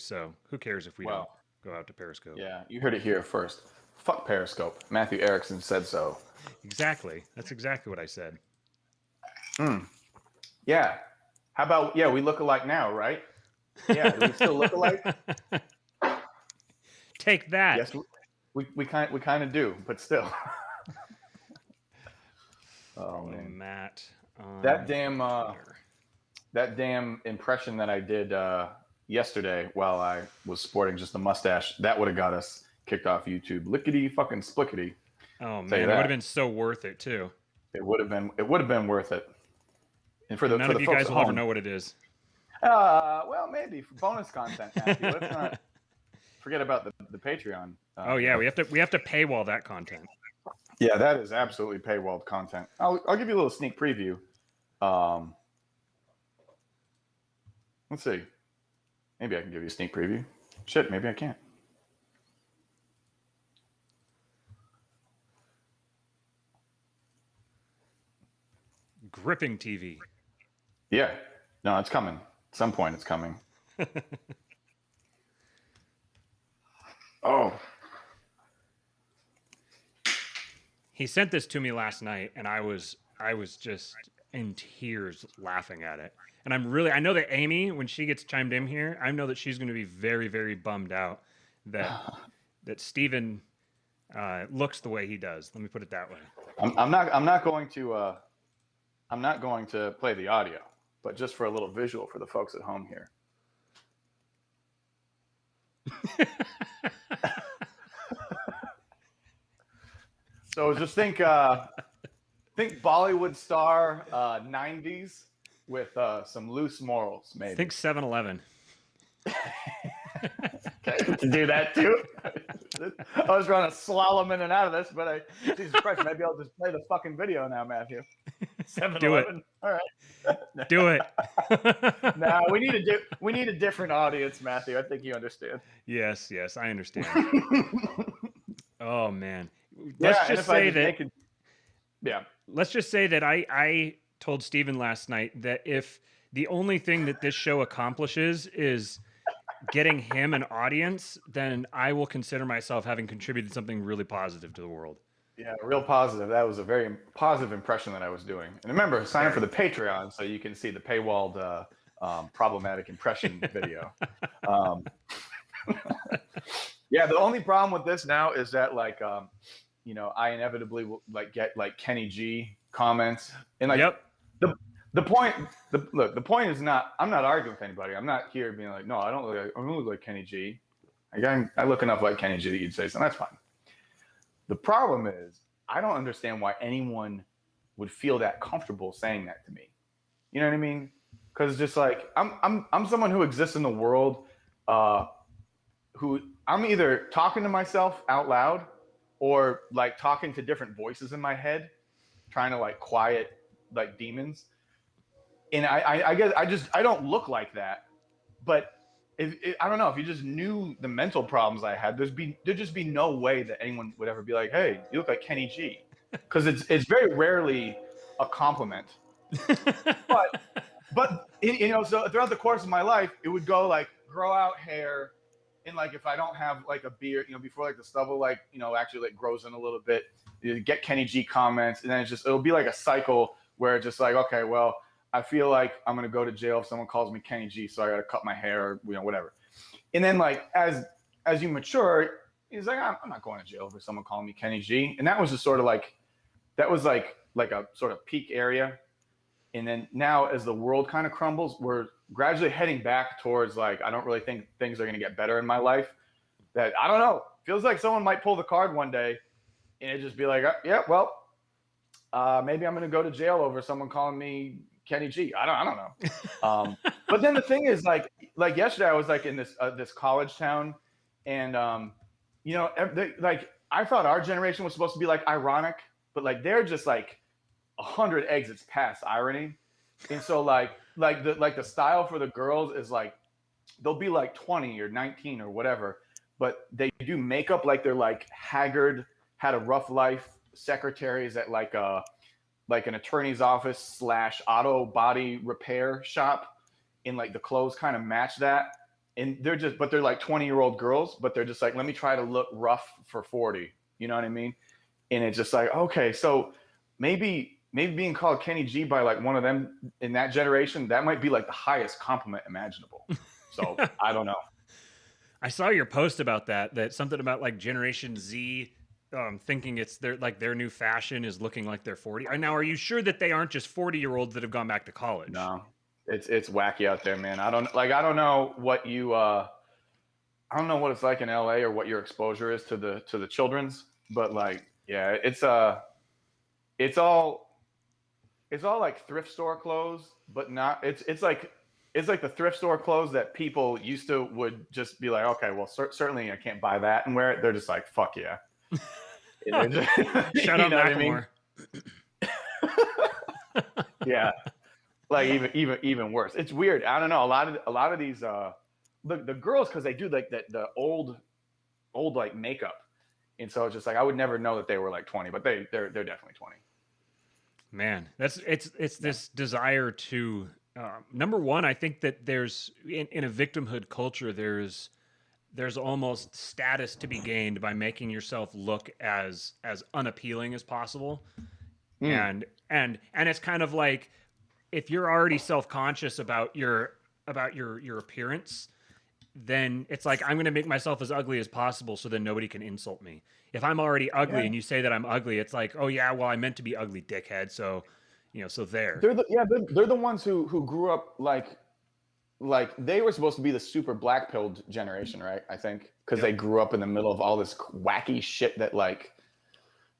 so who cares if we don't go out to Periscope? Yeah, you heard it here first. Fuck Periscope. Matthew Erickson said so. Exactly. That's exactly what I said. Yeah. How about, we look alike now, right? Yeah, do we still look alike? Take that. Yes, we kind of do, but still. Oh man, Matt. that damn impression that I did yesterday while I was sporting just a mustache, that would have got us kicked off YouTube. Lickety fucking splickety. Oh man, it would have been so worth it too. It would have been worth it. And for none of you guys will ever know what it is. Well, maybe for bonus content, Matthew. Let's not forget about the Patreon. Oh yeah, we have to paywall that content. Yeah, that is absolutely paywalled content. I'll give you a little sneak preview. Let's see. Maybe I can give you a sneak preview. Shit, maybe I can't. Gripping TV. Yeah. No, it's coming. At some point it's coming. Oh. He sent this to me last night, and I was just in tears laughing at it. And I know that Amy, when she gets chimed in here, I know that she's going to be very, very bummed out that Steven looks the way he does. Let me put it that way. I'm not going to play the audio, but just for a little visual for the folks at home here. So just think Bollywood star 90s with some loose morals, maybe. Think 7-Eleven. Okay, to do that too. I was trying to slalom in and out of this, but Jesus Christ, maybe I'll just play the fucking video now, Matthew. 7-Eleven. All right. Do it. Nah, we need a different audience, Matthew. I think you understand. Yes, I understand. Oh man. Let's just say that I told Steven last night that if the only thing that this show accomplishes is getting him an audience, then I will consider myself having contributed something really positive to the world. Yeah, real positive. That was a very positive impression that I was doing. And remember, sign up for the Patreon so you can see the paywalled problematic impression video. Yeah, the only problem with this now is that I inevitably will get Kenny G comments and yep. The point is not, I'm not arguing with anybody. I'm not here being like, no, I don't look like Kenny G. I look enough like Kenny G that you'd say something. That's fine. The problem is I don't understand why anyone would feel that comfortable saying that to me. You know what I mean? Because just like I'm someone who exists in the world, who I'm either talking to myself out loud or talking to different voices in my head, trying to quiet demons. And I guess I don't look like that, but I don't know, if you just knew the mental problems I had, there'd just be no way that anyone would ever be like, hey, you look like Kenny G, because it's very rarely a compliment. but so throughout the course of my life, it would go grow out hair, and if I don't have a beard, before the stubble actually grows in a little bit, you get Kenny G comments, and then it'll be a cycle where it's just okay, well, I feel like I'm going to go to jail if someone calls me Kenny G, so I got to cut my hair or, whatever. And then as you mature, he's like, I'm not going to jail for someone calling me Kenny G. And that was just sort of that was a sort of peak area. And then now as the world kind of crumbles, we're gradually heading back towards I don't really think things are going to get better in my life. That, I don't know, feels like someone might pull the card one day and it'd just be yeah, well, maybe I'm going to go to jail over someone calling me Kenny G. I don't know. But then the thing is, yesterday I was in this college town, and I thought our generation was supposed to be ironic, but they're just 100 exits past irony. And so the style for the girls is they'll be 20 or 19 or whatever, but they do makeup they're haggard, had a rough life secretaries at an attorney's office / auto body repair shop, and the clothes kind of match that. and they're like 20-year-old girls, but they're just like, let me try to look rough for 40. You know what I mean? And it's just like, okay, so maybe being called Kenny G by like one of them in that generation, that might be like the highest compliment imaginable. So I don't know. I saw your post about that something about like Generation Z thinking it's their new fashion is looking like they're 40. Now, are you sure that they aren't just 40-year-olds that have gone back to college? No, it's wacky out there, man. I don't know what you I don't know what it's like in LA or what your exposure is to the children's, but like, yeah, it's all like thrift store clothes, but not. It's like the thrift store clothes that people used to would just be like, okay, well, certainly I can't buy that and wear it. They're just like, fuck yeah. Shut up, Macklemore. Yeah, like even worse. It's weird. I don't know. A lot of these the girls, because they do like the old like makeup, and so it's just like I would never know that they were like 20, but they're definitely 20. Man, it's this desire to number one. I think that there's in a victimhood culture, there's almost status to be gained by making yourself look as unappealing as possible, and it's kind of like if you're already self-conscious about your appearance, then it's like I'm going to make myself as ugly as possible so then nobody can insult me. If I'm already ugly and you say that I'm ugly, it's like, oh yeah, well I meant to be ugly, dickhead. So, so there. They're the ones who grew up like they were supposed to be the super black pilled generation, right? I think because they grew up in the middle of all this wacky shit that like,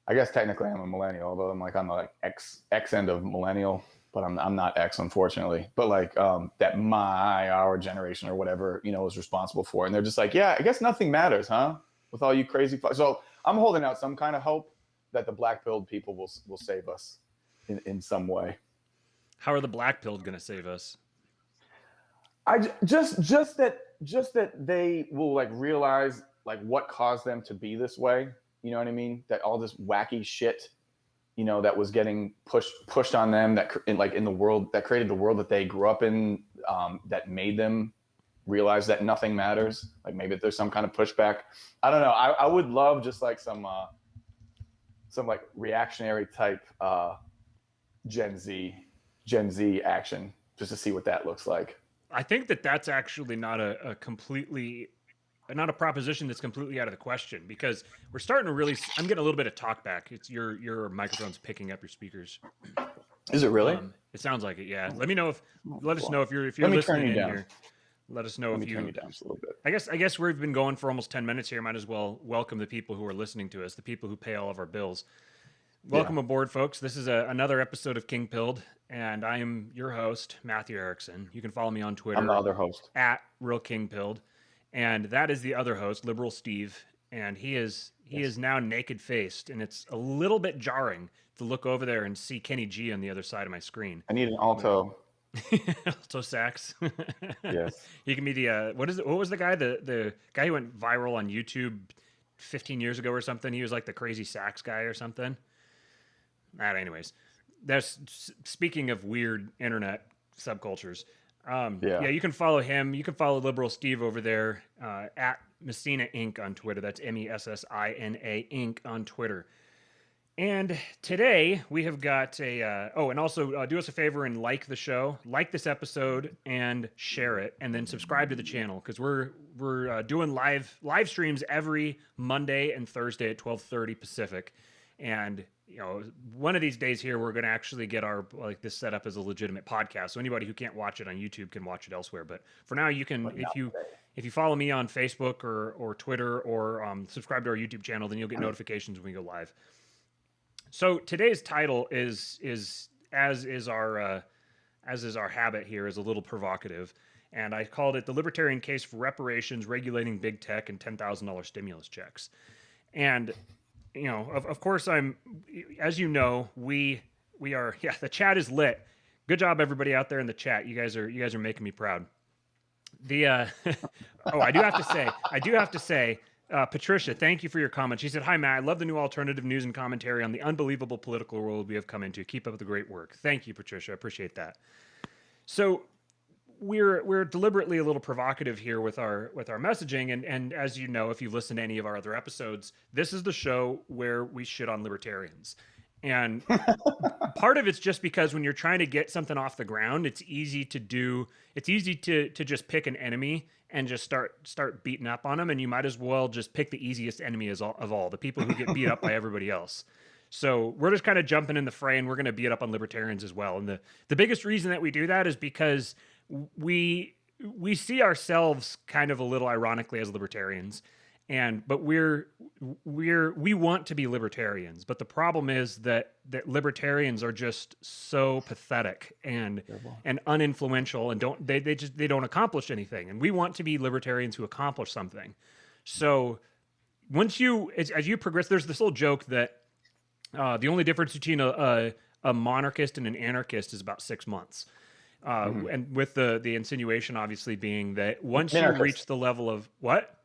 I guess technically I'm a millennial, although I'm like on the like X end of millennial, but I'm not X, unfortunately. But like that our generation or whatever, is responsible for. And they're just like, yeah, I guess nothing matters, huh? With all you crazy. So I'm holding out some kind of hope that the black-pilled people will save us in some way. How are the black-pilled going to save us? I just that they will like realize like what caused them to be this way. You know what I mean? That all this wacky shit, that was getting pushed on them in the world that created the world that they grew up in, that made them realize that nothing matters. Like maybe there's some kind of pushback. I don't know. I would love just like some like reactionary type Gen Z action just to see what that looks like. I think that's actually not a proposition that's completely out of the question, because we're starting to really. I'm getting a little bit of talk back. It's your microphone's picking up your speakers. Is it really? It sounds like it. Yeah. Let me know if. Let us know if you're listening in here. Let us know if you. Turn you down just a little bit. I guess we've been going for almost 10 minutes here. Might as well welcome the people who are listening to us, the people who pay all of our bills. Welcome aboard, folks. This is another episode of King Pilled, and I am your host, Matthew Erickson. You can follow me on Twitter. I'm the other host. At Real King Pilled. And that is the other host, Liberal Steve. And he is now naked-faced, and it's a little bit jarring to look over there and see Kenny G on the other side of my screen. I need an alto. Alto sax. Yes. He can be the what was the guy the guy who went viral on YouTube 15 years ago or something? He was like the crazy sax guy or something. Anyways, that's speaking of weird internet subcultures. You can follow him. You can follow Liberal Steve over there at Messina Inc. on Twitter. That's MESSINA Inc. on Twitter. And today we have got and also do us a favor and like the show, like this episode, and share it, and then subscribe to the channel, because we're doing live streams every Monday and Thursday at 12:30 Pacific, and one of these days here we're going to actually get our this set up as a legitimate podcast, so anybody who can't watch it on YouTube can watch it elsewhere. But for now, you can if you follow me on Facebook or Twitter or subscribe to our YouTube channel, then you'll get notifications when we go live. So today's title is as is our habit here, is a little provocative, and I called it "The Libertarian Case for Reparations, Regulating Big Tech, and $10,000 Stimulus Checks." And of course, as you know, we are. Yeah, the chat is lit. Good job, everybody out there in the chat. You guys are making me proud. I do have to say. Patricia, thank you for your comment. She said, "Hi, Matt. I love the new alternative news and commentary on the unbelievable political world we have come into. Keep up the great work." Thank you, Patricia. I appreciate that. So we're deliberately a little provocative here with our messaging, and as you know, if you've listened to any of our other episodes, this is the show where we shit on libertarians. And part of it's just because when you're trying to get something off the ground, it's easy to just pick an enemy and just start beating up on them, and you might as well just pick the easiest enemy of all, the people who get beat up by everybody else. So we're just kind of jumping in the fray, and we're going to beat up on libertarians as well. And the biggest reason that we do that is because we see ourselves kind of a little ironically as libertarians, but we want to be libertarians. But the problem is that libertarians are just so pathetic and uninfluential, and they don't accomplish anything. And we want to be libertarians who accomplish something. So as you progress, there's this little joke that the only difference between a monarchist and an anarchist is about 6 months. And with the insinuation obviously being that once you reach the level of what?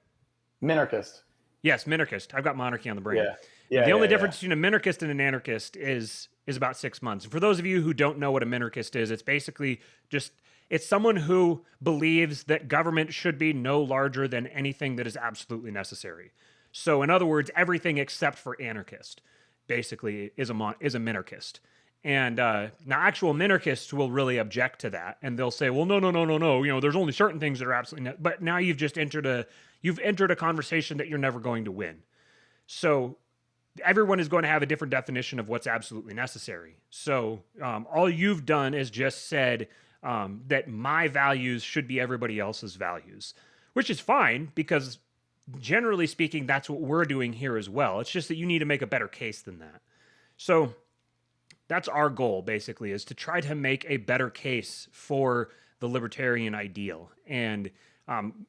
Minarchist. Yes, minarchist. I've got monarchy on the brain. Yeah. The only difference between a minarchist and an anarchist is about 6 months. And for those of you who don't know what a minarchist is, it's basically it's someone who believes that government should be no larger than anything that is absolutely necessary. So in other words, everything except for anarchist basically is a minarchist. And now actual minarchists will really object to that, and they'll say, well, no, there's only certain things that are absolutely but now you've just entered a conversation that you're never going to win. So everyone is going to have a different definition of what's absolutely necessary. So all you've done is just said that my values should be everybody else's values, which is fine, because generally speaking, that's what we're doing here as well. It's just that you need to make a better case than that. So that's our goal, basically, is to try to make a better case for the libertarian ideal. And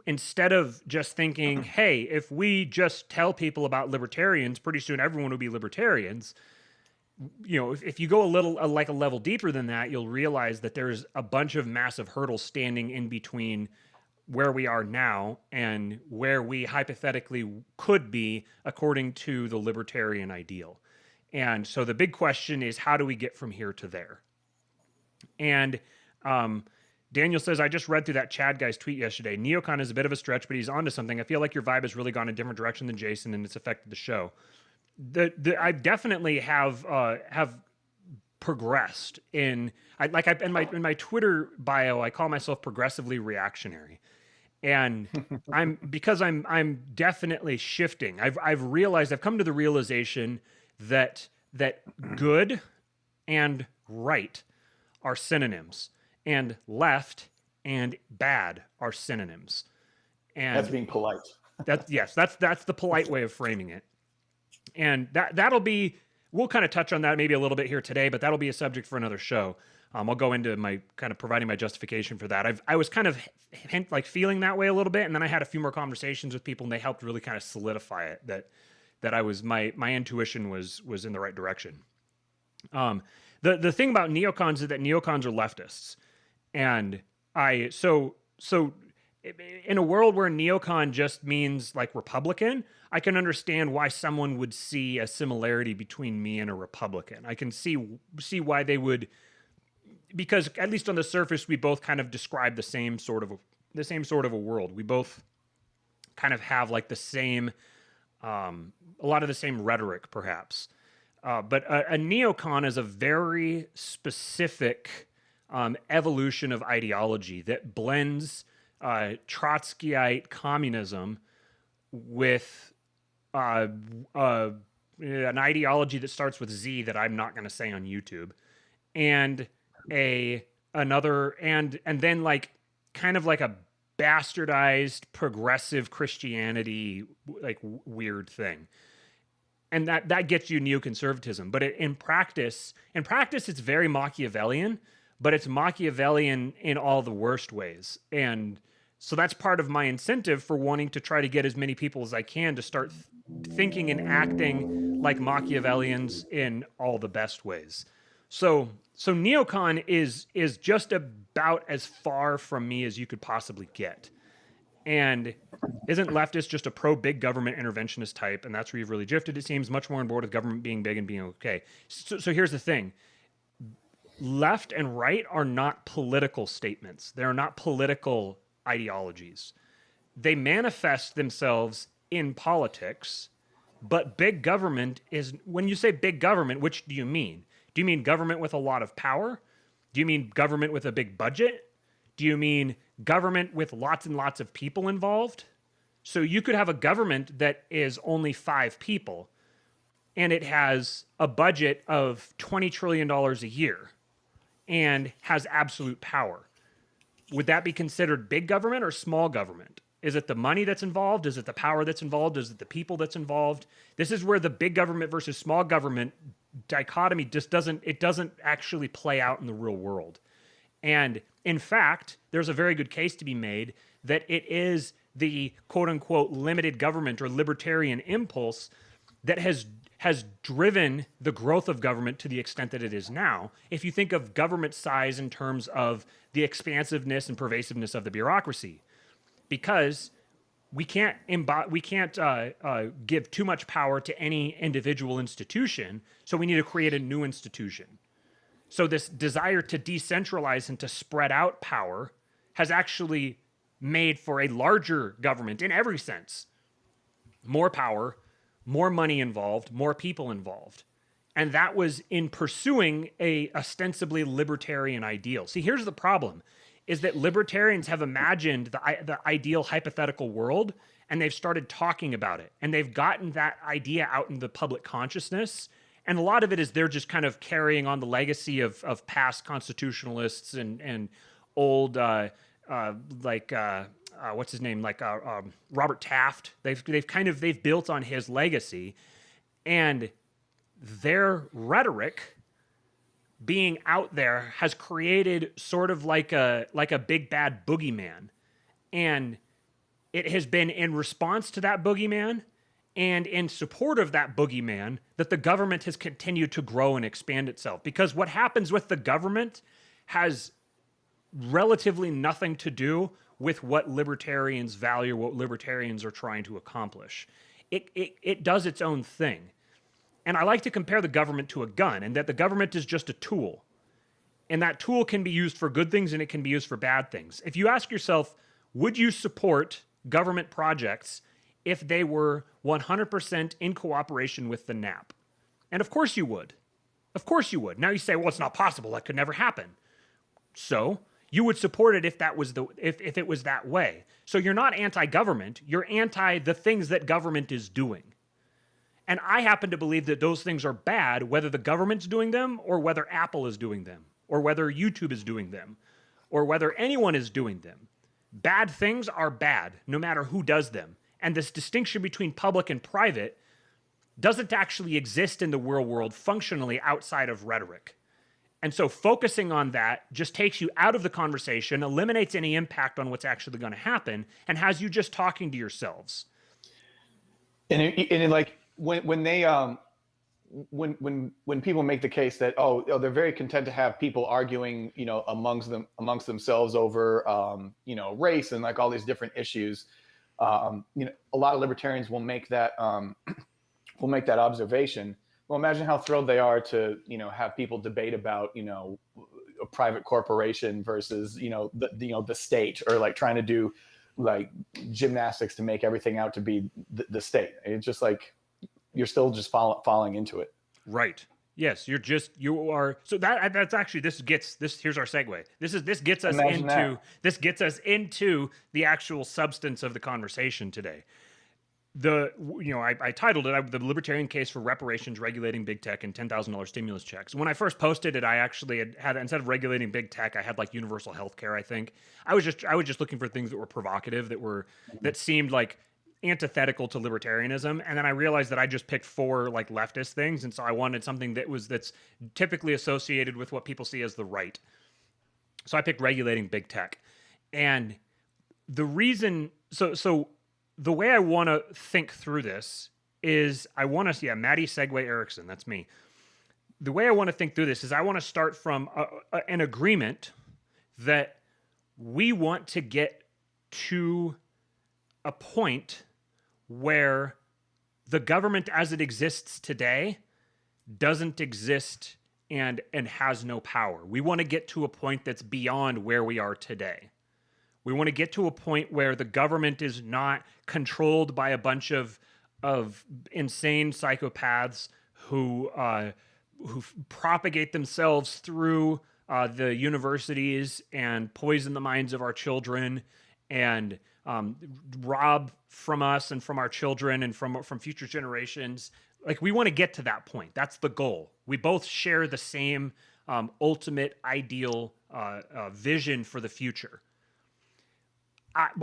instead of just thinking, hey, if we just tell people about libertarians, pretty soon everyone will be libertarians. If you go a level deeper than that, you'll realize that there's a bunch of massive hurdles standing in between where we are now and where we hypothetically could be according to the libertarian ideal. And so the big question is, how do we get from here to there? And Daniel says, I just read through that Chad guy's tweet yesterday. Neocon is a bit of a stretch, but he's onto something. I feel like your vibe has really gone a different direction than Jason, and it's affected the show. I definitely have progressed in my Twitter bio. I call myself progressively reactionary. And I'm definitely shifting. I've come to the realization that good and right are synonyms, and left and bad are synonyms. And that's being polite. That's the polite way of framing it. And that'll be, we'll kind of touch on that maybe a little bit here today, but that'll be a subject for another show. I'll go into my kind of providing my justification for that. I was kind of feeling that way a little bit, and then I had a few more conversations with people, and they helped really kind of solidify it that I was my intuition was in the right direction. The thing about neocons is that neocons are leftists, and so in a world where neocon just means like Republican, I can understand why someone would see a similarity between me and a Republican. I can see why they would, because at least on the surface, we both kind of describe the same sort of a world. We both kind of have like the same, a lot of the same rhetoric, perhaps. But a neocon is a very specific evolution of ideology that blends Trotskyite communism with an ideology that starts with Z that I'm not going to say on YouTube, and another and then like kind of like a bastardized progressive Christianity like weird thing. And that gets you neoconservatism. But in practice, it's very Machiavellian, but it's Machiavellian in all the worst ways. And so that's part of my incentive for wanting to try to get as many people as I can to start thinking and acting like Machiavellians in all the best ways. So neocon is just about as far from me as you could possibly get. And isn't leftist just a pro-big government interventionist type? And that's where you've really drifted, it seems, much more on board with government being big and being okay. So here's the thing. left and right are not political statements. They're not political ideologies. They manifest themselves in politics, but big government is, when you say big government, which do you mean? Do you mean government with a lot of power? Do you mean government with a big budget? Do you mean government with lots and lots of people involved? So you could have a government that is only 5 people and it has a budget of $20 trillion a year and has absolute power. Would that be considered big government or small government? Is it the money that's involved? Is it the power that's involved? Is it the people that's involved? This is where the big government versus small government dichotomy just doesn't actually play out in the real world. And in fact, there's a very good case to be made that it is the quote unquote limited government or libertarian impulse that has driven the growth of government to the extent that it is now. If you think of government size in terms of the expansiveness and pervasiveness of the bureaucracy, because we can't give too much power to any individual institution, so we need to create a new institution. So this desire to decentralize and to spread out power has actually made for a larger government in every sense. More power, more money involved, more people involved. And that was in pursuing a ostensibly libertarian ideal. See, here's the problem, is that libertarians have imagined the ideal hypothetical world, and they've started talking about it. And they've gotten that idea out in the public consciousness. And a lot of it is they're just kind of carrying on the legacy of past constitutionalists and old, what's his name? Robert Taft. They've built on his legacy, and their rhetoric being out there has created sort of like a big bad boogeyman. And it has been in response to that boogeyman and in support of that boogeyman that the government has continued to grow and expand itself. Because what happens with the government has relatively nothing to do with what libertarians value, what libertarians are trying to accomplish. It does its own thing. And I like to compare the government to a gun, and that the government is just a tool. And that tool can be used for good things and it can be used for bad things. If you ask yourself, would you support government projects if they were 100% in cooperation with the NAP? And of course you would. Of course you would. Now you say, well, it's not possible. That could never happen. So you would support it if if it was that way. So you're not anti-government. You're anti the things that government is doing. And I happen to believe that those things are bad, whether the government's doing them or whether Apple is doing them or whether YouTube is doing them or whether anyone is doing them. Bad things are bad, no matter who does them. And this distinction between public and private doesn't actually exist in the real world functionally outside of rhetoric. And so focusing on that just takes you out of the conversation, eliminates any impact on what's actually going to happen, and has you just talking to yourselves. And like when they when people make the case that they're very content to have people arguing amongst themselves over race and like all these different issues, a lot of libertarians will make that observation. Well, imagine how thrilled they are to have people debate about a private corporation versus the state, or like trying to do like gymnastics to make everything out to be the state. It's just like you're still just falling into it. Right. Yes, you are. So that's actually here's our segue. This gets us into the actual substance of the conversation today. I titled it the Libertarian Case for Reparations, Regulating Big Tech, and $10,000 Stimulus Checks. When I first posted it, I actually had instead of regulating big tech, I had like universal health care. I think I was just looking for things that were provocative, that seemed like antithetical to libertarianism. And then I realized that I just picked 4 like leftist things, and so I wanted something that's typically associated with what people see as the right. So I picked regulating big tech. And the reason the way I want to think through this is Maddie Segway Erickson, that's me. The way I want to think through this is I want to start from an agreement that we want to get to a point where the government as it exists today doesn't exist and has no power. We want to get to a point that's beyond where we are today. We want to get to a point where the government is not controlled by a bunch of insane psychopaths who propagate themselves through the universities and poison the minds of our children and rob from us and from our children and from future generations. Like, we want to get to that point. That's the goal. We both share the same ultimate ideal vision for the future.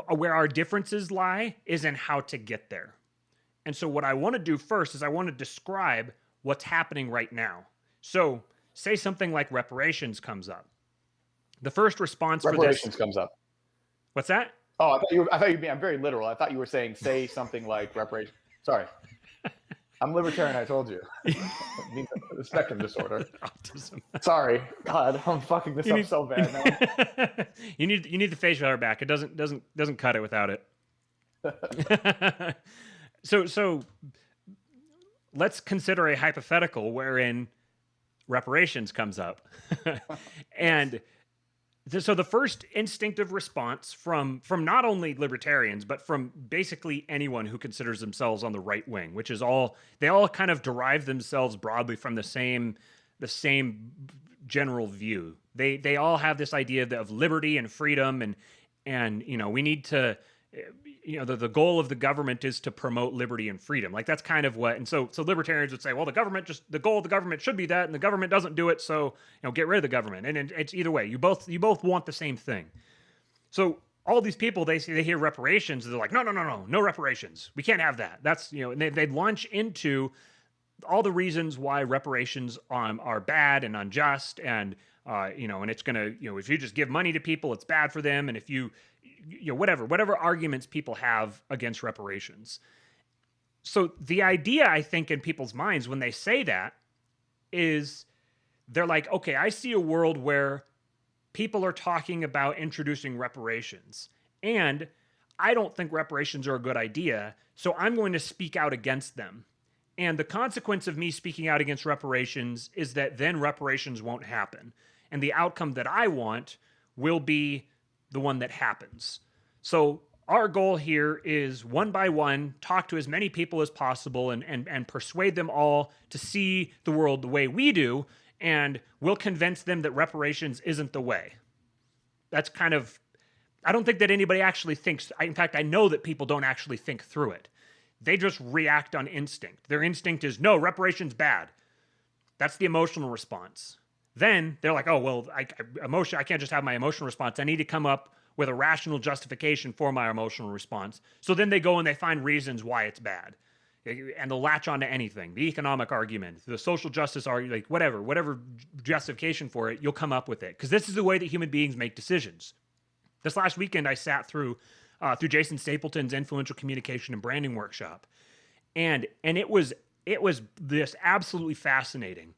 Where our differences lie is in how to get there. And so what I want to do first is I want to describe what's happening right now. So say something like reparations comes up. The first response reparations comes up. What's that? Oh, I thought you were being, I'm very literal. I thought you were saying say something like reparations. Sorry. I'm libertarian, I told you. The spectrum disorder. Autism. Sorry. God, I'm fucking this up so bad now. You need the facial hair back. It doesn't cut it without it. So let's consider a hypothetical wherein reparations comes up. And so the first instinctive response from not only libertarians, but from basically anyone who considers themselves on the right wing, which is they all kind of derive themselves broadly from the same general view. They all have this idea of liberty and freedom, and we need to, the goal of the government is to promote liberty and freedom. Like, that's kind of what, and so libertarians would say, well, the goal of the government should be that, and the government doesn't do it, so get rid of the government. And it's either way. You both want the same thing. So all these people, they hear reparations, and they're like, no reparations. We can't have that. That's and they launch into all the reasons why reparations are bad and unjust, and and it's gonna, if you just give money to people, it's bad for them, and if you whatever arguments people have against reparations. So the idea, I think, in people's minds when they say that is they're like, okay, I see a world where people are talking about introducing reparations, and I don't think reparations are a good idea, so I'm going to speak out against them. And the consequence of me speaking out against reparations is that then reparations won't happen. And the outcome that I want will be the one that happens. So our goal here is, one by one, talk to as many people as possible and persuade them all to see the world the way we do, and we'll convince them that reparations isn't the way. That's kind of, I don't think that anybody actually thinks, in fact, I know that people don't actually think through it. They just react on instinct. Their instinct is, no, reparations bad. That's the emotional response. Then they're like, oh, well, I can't just have my emotional response. I need to come up with a rational justification for my emotional response. So then they go and they find reasons why it's bad. And they'll latch onto anything. The economic argument, the social justice argument, like whatever justification for it, you'll come up with it. Because this is the way that human beings make decisions. This last weekend, I sat through Jason Stapleton's influential communication and branding workshop. And it was this absolutely fascinating,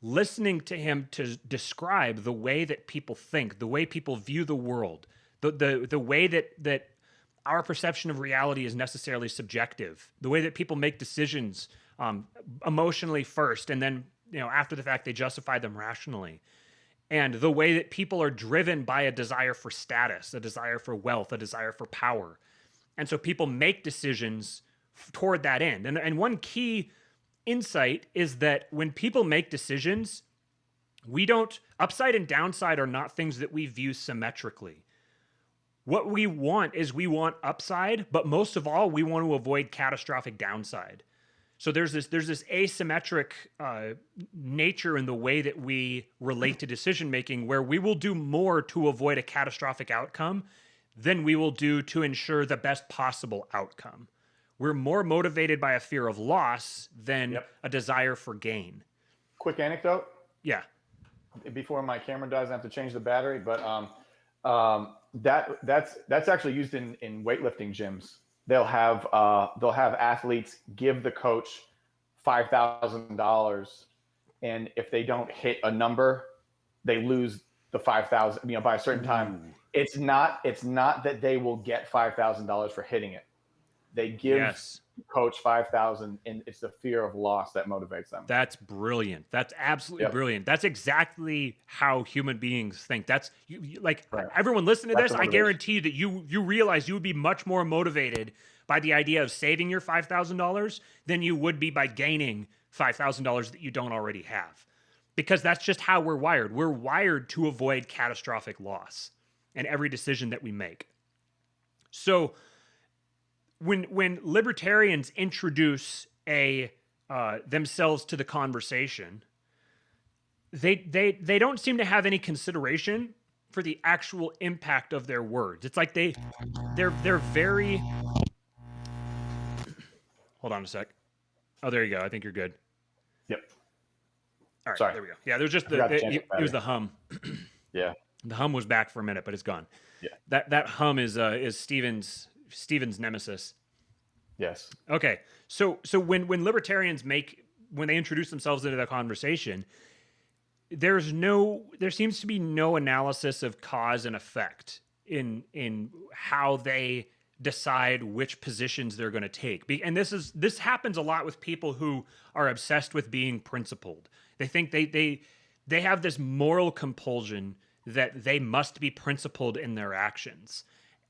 listening to him to describe the way that people think, the way people view the world, the way that our perception of reality is necessarily subjective, the way that people make decisions emotionally first, and then after the fact they justify them rationally, and the way that people are driven by a desire for status, a desire for wealth, a desire for power. And so people make decisions toward that end. And one key insight is that when people make decisions, upside and downside are not things that we view symmetrically. What we want upside, but most of all, we want to avoid catastrophic downside. So there's this asymmetric nature in the way that we relate to decision making, where we will do more to avoid a catastrophic outcome than we will do to ensure the best possible outcome. We're more motivated by a fear of loss than a desire for gain. Quick anecdote. Yeah. Before my camera dies, I have to change the battery, but that's actually used in weightlifting gyms. They'll have athletes give the coach $5,000, and if they don't hit a number, they lose the $5,000. By a certain time. It's not that they will get $5,000 for hitting it. They give Yes. coach 5,000, and it's the fear of loss that motivates them. That's brilliant. That's absolutely Yep. brilliant. That's exactly how human beings think. That's like Right. everyone listening to That's this, the I motivation. guarantee you that you realize you would be much more motivated by the idea of saving your $5,000 than you would be by gaining $5,000 that you don't already have. Because that's just how we're wired. We're wired to avoid catastrophic loss in every decision that we make. So when libertarians introduce themselves to the conversation, they don't seem to have any consideration for the actual impact of their words. It's like they're very. Hold on a sec. Oh, there you go. I think you're good. Yep. All right, Sorry. there we go. Yeah, there's just It was the hum. Yeah. The hum was back for a minute, but it's gone. Yeah. That hum is Steven's nemesis. Yes. Okay. So when libertarians when they introduce themselves into the conversation, there seems to be no analysis of cause and effect in how they decide which positions they're going to take. And this happens a lot with people who are obsessed with being principled. They think they have this moral compulsion that they must be principled in their actions.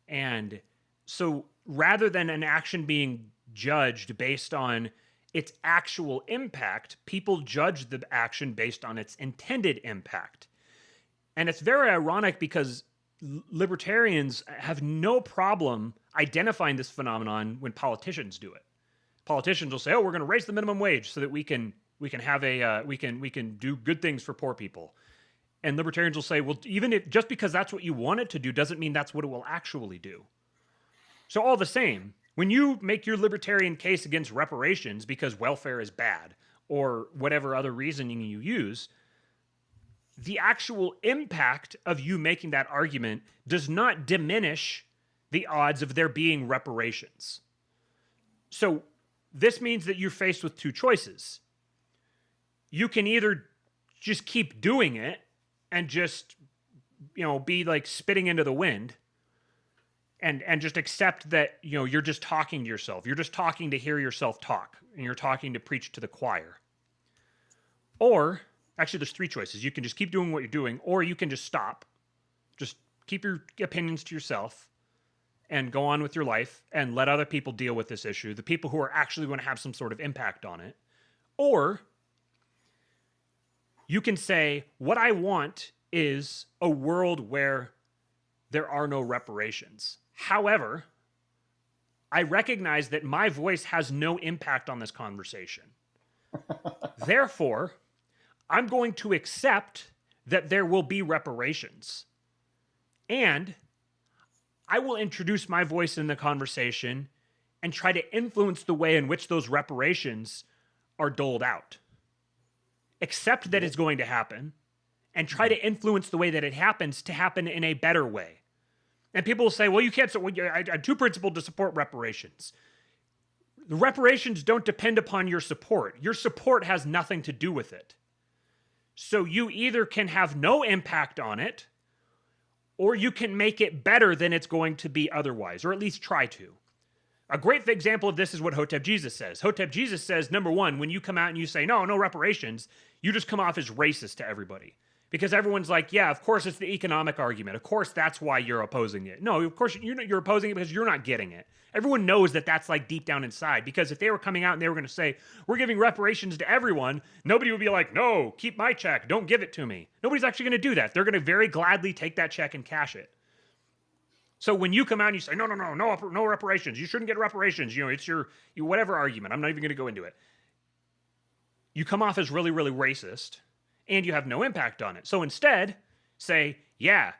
And so rather than an action being judged based on its actual impact, people judge the action based on its intended impact. And it's very ironic because libertarians have no problem identifying this phenomenon when politicians do it. Politicians will say, "Oh, we're going to raise the minimum wage so that we can have we can do good things for poor people." And libertarians will say, "Well, even if just because that's what you want it to do doesn't mean that's what it will actually do." So all the same, when you make your libertarian case against reparations because welfare is bad or whatever other reasoning you use, the actual impact of you making that argument does not diminish the odds of there being reparations. So this means that you're faced with two choices. You can either just keep doing it and just, be like spitting into the wind and just accept that, you're just talking to yourself. You're just talking to hear yourself talk, and you're talking to preach to the choir. Or, actually, there's three choices. You can just keep doing what you're doing, or you can just stop. Just keep your opinions to yourself and go on with your life and let other people deal with this issue, the people who are actually going to have some sort of impact on it. Or you can say, what I want is a world where there are no reparations. However, I recognize that my voice has no impact on this conversation. Therefore, I'm going to accept that there will be reparations. And I will introduce my voice in the conversation and try to influence the way in which those reparations are doled out. Accept that it's going to happen and try to influence the way that it happens to happen in a better way. And people will say, well, you can't, I'm too principled to support reparations. The reparations don't depend upon your support. Your support has nothing to do with it. So you either can have no impact on it, or you can make it better than it's going to be otherwise, or at least try to. A great example of this is what Hotep Jesus says. Hotep Jesus says, number one, when you come out and you say, no reparations, you just come off as racist to everybody. Because everyone's like, yeah, of course it's the economic argument. Of course that's why you're opposing it. No, of course you're opposing it because you're not getting it. Everyone knows that that's like deep down inside. Because if they were coming out and they were going to say, we're giving reparations to everyone, nobody would be like, no, keep my check. Don't give it to me. Nobody's actually going to do that. They're going to very gladly take that check and cash it. So when you come out and you say, no reparations, you shouldn't get reparations, it's your whatever argument. I'm not even going to go into it. You come off as really, really racist, and you have no impact on it. So instead, say, yeah,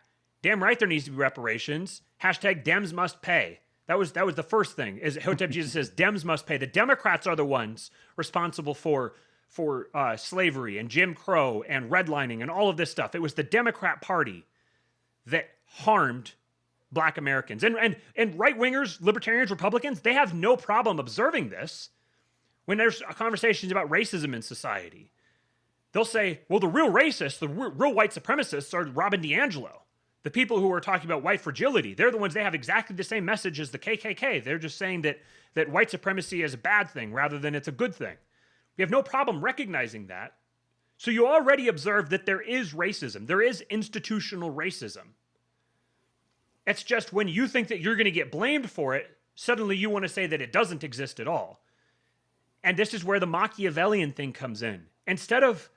damn right there needs to be reparations. Hashtag Dems must pay. That was the first thing. Is Hotep Jesus says Dems must pay. The Democrats are the ones responsible for slavery and Jim Crow and redlining and all of this stuff. It was the Democrat Party that harmed Black Americans. And right-wingers, libertarians, Republicans, they have no problem observing this when there's conversations about racism in society. They'll say, well, the real racists, the real white supremacists are Robin DiAngelo. The people who are talking about white fragility, they're the ones, they have exactly the same message as the KKK. They're just saying that white supremacy is a bad thing rather than it's a good thing. We have no problem recognizing that. So you already observe that there is racism. There is institutional racism. It's just when you think that you're going to get blamed for it, suddenly you want to say that it doesn't exist at all. And this is where the Machiavellian thing comes in. Instead of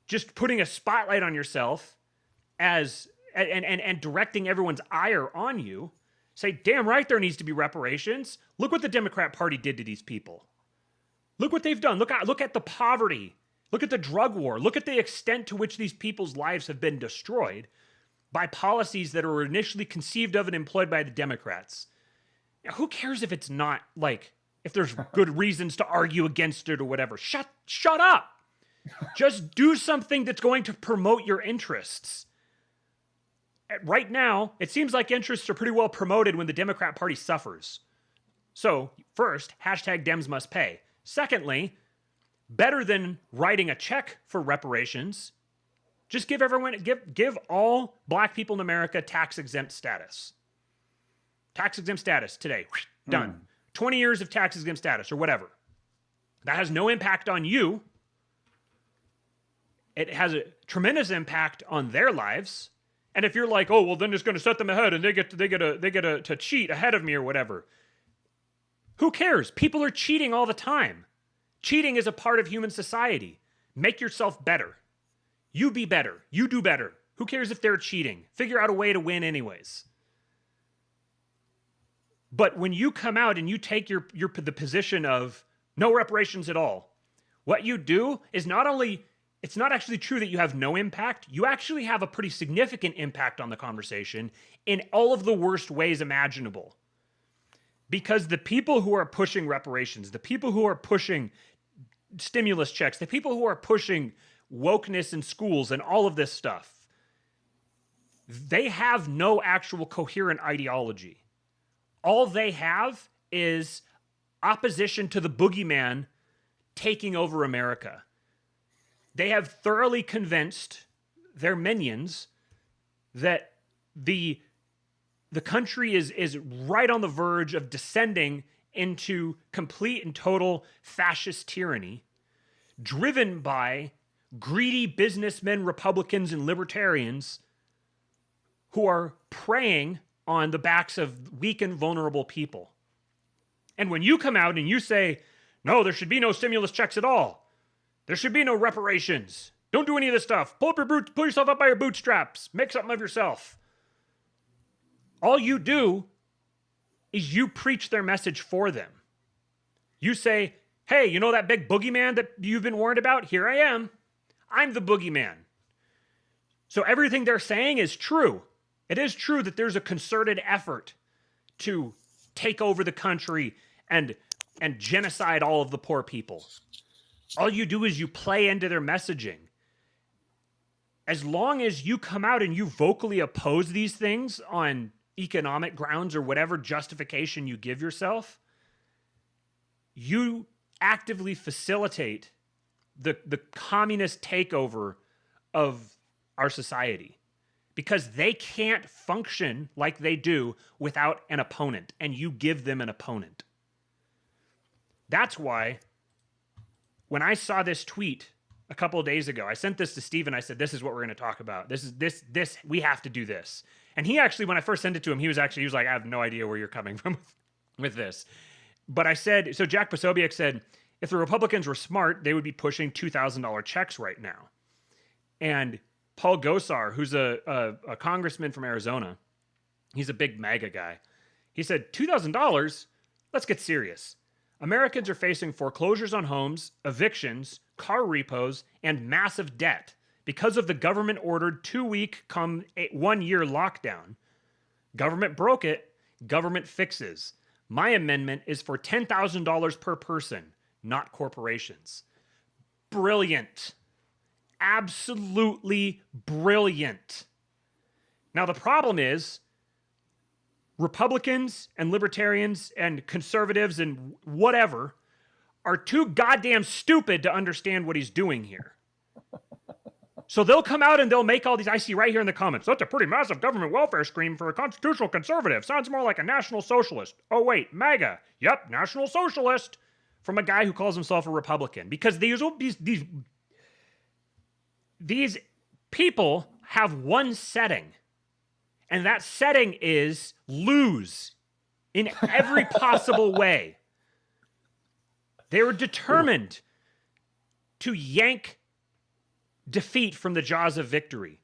just putting a spotlight on yourself as and directing everyone's ire on you, say, damn right there needs to be reparations. Look what the Democrat Party did to these people. Look what they've done. Look at the poverty. Look at the drug war. Look at the extent to which these people's lives have been destroyed by policies that were initially conceived of and employed by the Democrats. Now, who cares if it's not, like, if there's good reasons to argue against it or whatever? Shut up. Just do something that's going to promote your interests. Right now, it seems like interests are pretty well promoted when the Democrat Party suffers. So, first, hashtag Dems must pay. Secondly, better than writing a check for reparations, just give all black people in America tax-exempt status. Tax-exempt status today. Done. 20 years of tax-exempt status or whatever. That has no impact on you. It has a tremendous impact on their lives. And if you're like, oh, well, then it's going to set them ahead and they get to cheat ahead of me or whatever. Who cares? People are cheating all the time. Cheating is a part of human society. Make yourself better. You be better. You do better. Who cares if they're cheating? Figure out a way to win anyways. But when you come out and you take the position of no reparations at all, what you do is it's not actually true that you have no impact. You actually have a pretty significant impact on the conversation in all of the worst ways imaginable. Because the people who are pushing reparations, the people who are pushing stimulus checks, the people who are pushing wokeness in schools and all of this stuff, they have no actual coherent ideology. All they have is opposition to the boogeyman taking over America. They have thoroughly convinced their minions that the country is right on the verge of descending into complete and total fascist tyranny, driven by greedy businessmen, Republicans, and libertarians who are preying on the backs of weak and vulnerable people. And when you come out and you say, no, there should be no stimulus checks at all, there should be no reparations, don't do any of this stuff, pull yourself up by your bootstraps, make something of yourself. All you do is you preach their message for them. You say, hey, you know that big boogeyman that you've been warned about? Here I am. I'm the boogeyman. So everything they're saying is true. It is true that there's a concerted effort to take over the country and genocide all of the poor people. All you do is you play into their messaging. As long as you come out and you vocally oppose these things on economic grounds or whatever justification you give yourself, you actively facilitate the communist takeover of our society, because they can't function like they do without an opponent, and you give them an opponent. That's why when I saw this tweet a couple of days ago, I sent this to Steven. I said, this is what we're going to talk about. This, we have to do this. And he actually, when I first sent it to him, he was like, I have no idea where you're coming from with this. But I said, so Jack Posobiec said, if the Republicans were smart, they would be pushing $2,000 checks right now. And Paul Gosar, who's a congressman from Arizona, he's a big MAGA guy. He said, $2,000? Let's get serious. Americans are facing foreclosures on homes, evictions, car repos, and massive debt because of the government-ordered 2-week, 1-year lockdown. Government broke it. Government fixes. My amendment is for $10,000 per person, not corporations. Brilliant. Absolutely brilliant. Now, the problem is Republicans and libertarians and conservatives and whatever are too goddamn stupid to understand what he's doing here. So they'll come out and they'll make all these, I see right here in the comments, that's a pretty massive government welfare scheme for a constitutional conservative. Sounds more like a national socialist. Oh wait, MAGA. Yep, national socialist. From a guy who calls himself a Republican. Because these people have one setting. And that setting is lose in every possible way. They were determined to yank defeat from the jaws of victory.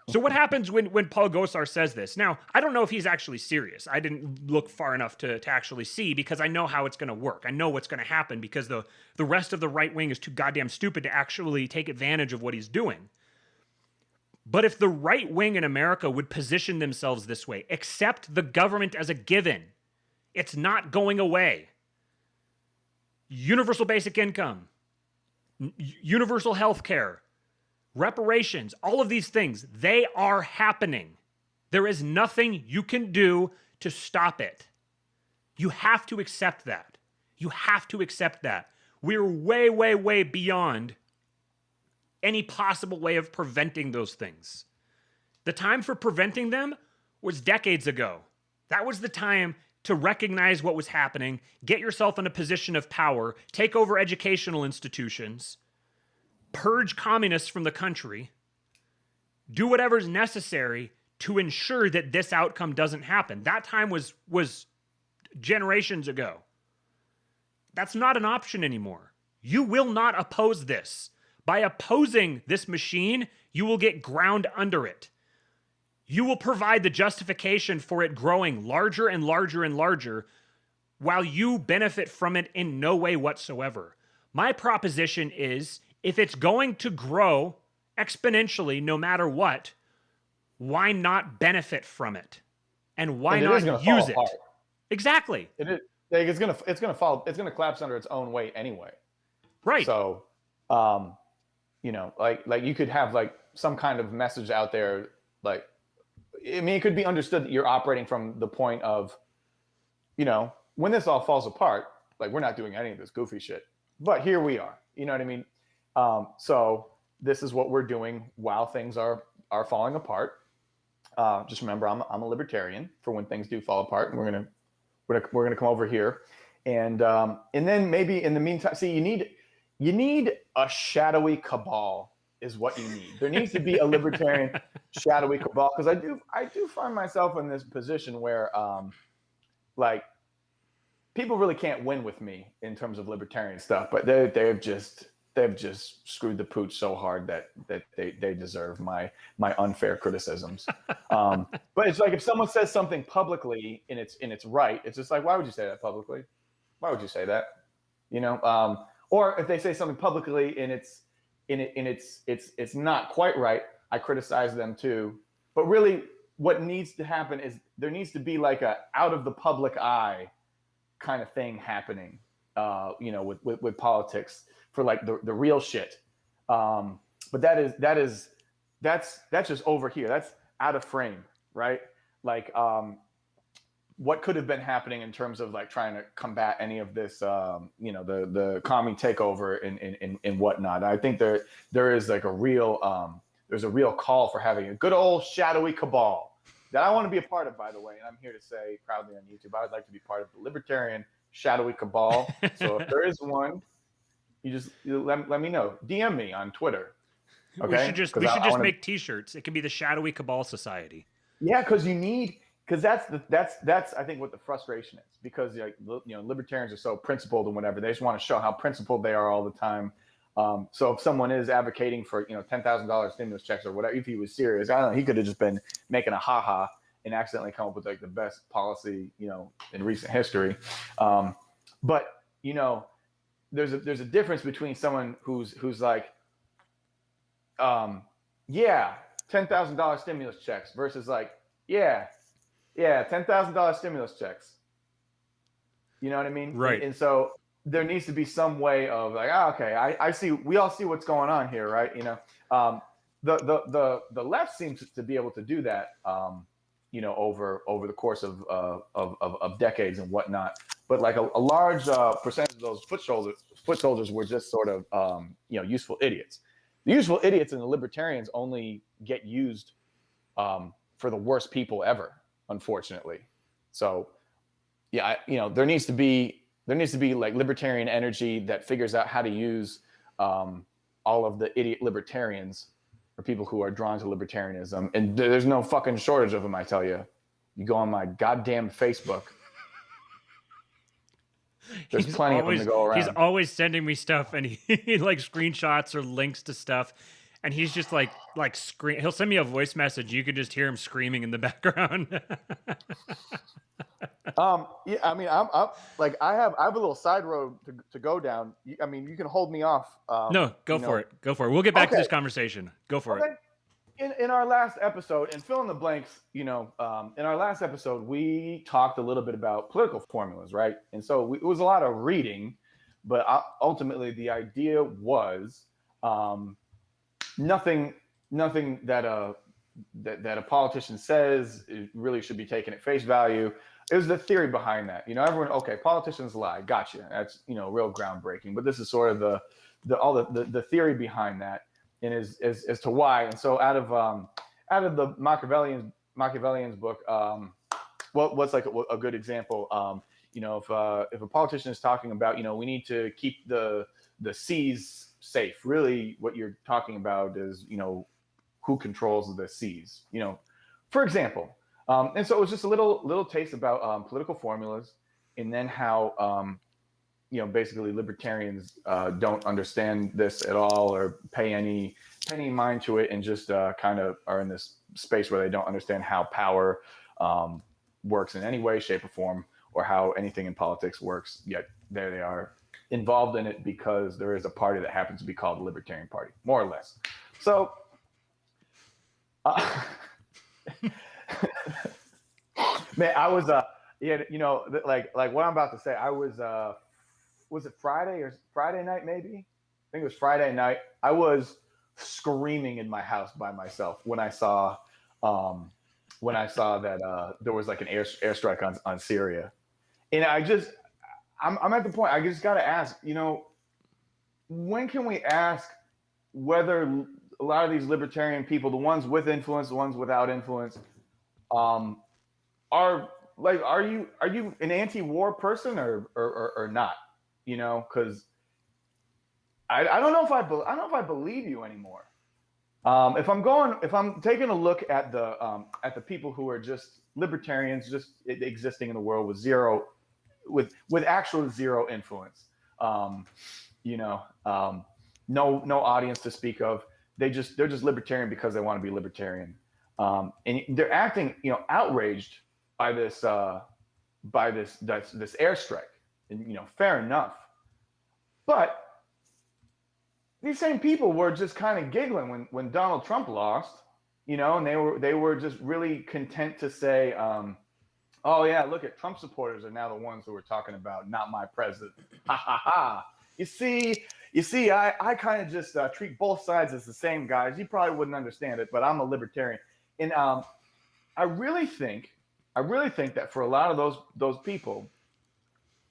So what happens when Paul Gosar says this? Now, I don't know if he's actually serious. I didn't look far enough to actually see, because I know how it's going to work. I know what's going to happen, because the rest of the right wing is too goddamn stupid to actually take advantage of what he's doing. But if the right wing in America would position themselves this way, accept the government as a given, it's not going away. Universal basic income, universal health care, reparations, all of these things, they are happening. There is nothing you can do to stop it. You have to accept that. You have to accept that. We're way, way, way beyond any possible way of preventing those things. The time for preventing them was decades ago. That was the time to recognize what was happening, get yourself in a position of power, take over educational institutions, purge communists from the country, do whatever's necessary to ensure that this outcome doesn't happen. That time was generations ago. That's not an option anymore. You will not oppose this. By opposing this machine, you will get ground under it. You will provide the justification for it growing larger and larger and larger, while you benefit from it in no way whatsoever. My proposition is, if it's going to grow exponentially no matter what, why not benefit from it? And why not use it? Exactly. It is. Like, it's gonna fall. It's gonna collapse under its own weight anyway. Right. So, you know, like you could have like some kind of message out there. Like, I mean, it could be understood that you're operating from the point of, you know, when this all falls apart, like, we're not doing any of this goofy shit, but here we are. You know what I mean? So this is what we're doing while things are falling apart. Just remember, I'm a libertarian for when things do fall apart, and we're gonna come over here, and then maybe in the meantime, see, you need a shadowy cabal is what you need. There needs to be a libertarian shadowy cabal, because I do find myself in this position where like, people really can't win with me in terms of libertarian stuff, but they've just screwed the pooch so hard that they deserve my unfair criticisms. But it's like, if someone says something publicly and it's right, it's just like, why would you say that publicly? Why would you say that? You know, or if they say something publicly and it's not quite right, I criticize them too. But really, what needs to happen is there needs to be like a out of the public eye kind of thing happening, you know, with politics, for like the real shit. But that's just over here. That's out of frame, right? Like, what could have been happening in terms of like trying to combat any of this, you know, the commie takeover and whatnot. I think there is like a real there's a real call for having a good old shadowy cabal that I want to be a part of, by the way. And I'm here to say proudly on YouTube, I would like to be part of the libertarian shadowy cabal. So if there is one, you let me know. DM me on Twitter. Okay? We should just make T-shirts. It can be the Shadowy Cabal Society. Yeah, because that's I think what the frustration is, because, like, you know, libertarians are so principled and whatever. They just want to show how principled they are all the time. So if someone is advocating for, you know, $10,000 stimulus checks or whatever, if he was serious, I don't know, he could have just been making a ha-ha and accidentally come up with like the best policy, you know, in recent history. But, you know, there's a difference between someone who's like, yeah, $10,000 stimulus checks versus like, yeah, $10,000 stimulus checks. You know what I mean? Right. And so there needs to be some way of like, okay, I see, we all see what's going on here, right? You know, the left seems to be able to do that, you know, over the course of decades and whatnot. But like a large percentage of those foot soldiers were just sort of, you know, useful idiots. The useful idiots and the libertarians only get used for the worst people ever, unfortunately. So yeah, there needs to be like libertarian energy that figures out how to use all of the idiot libertarians or people who are drawn to libertarianism. And there's no fucking shortage of them, I tell you. You go on my goddamn Facebook. There's plenty of them to go around. He's always sending me stuff, and he like screenshots or links to stuff, and he's just like scream. He'll send me a voice message. You can just hear him screaming in the background. Yeah, I mean, I'm like I have a little side road to go down. I mean, you can hold me off. No, go for it. Go for it. We'll get back to this conversation. Go for it. In our last episode, and fill in the blanks, in our last episode, we talked a little bit about political formulas, right? And so it was a lot of reading, but ultimately the idea was nothing that a politician says really should be taken at face value. It was the theory behind that. Everyone, okay, politicians lie. Gotcha. That's, real groundbreaking. But this is sort of the theory behind that, and as to why. And so out of the Machiavellian's book, what's like a good example? If a politician is talking about, we need to keep the seas safe. Really, what you're talking about is, who controls the seas. For example. And so it was just a little taste about political formulas, and then how basically libertarians don't understand this at all or pay any mind to it, and just kind of are in this space where they don't understand how power works in any way, shape, or form, or how anything in politics works. Yet there they are, involved in it because there is a party that happens to be called the Libertarian Party, more or less. So. Man, I was like what I'm about to say. I was it Friday night maybe? I think it was Friday night. I was screaming in my house by myself when I saw that there was like an airstrike on Syria, and I'm at the point I just got to ask, when can we ask whether a lot of these libertarian people, the ones with influence, the ones without influence, are you an anti-war person or not? Because I don't know if I believe you anymore. If I'm taking a look at the people who are just libertarians, just existing in the world with actual zero influence, no audience to speak of. They're just libertarian because they want to be libertarian, and they're acting, outraged by this airstrike, and fair enough. But these same people were just kind of giggling when Donald Trump lost, and they were just really content to say, oh yeah, look at Trump supporters are now the ones who are talking about not my president. Ha ha ha. You see, I kind of just treat both sides as the same, guys. You probably wouldn't understand it, but I'm a libertarian. And I really think that for a lot of those people,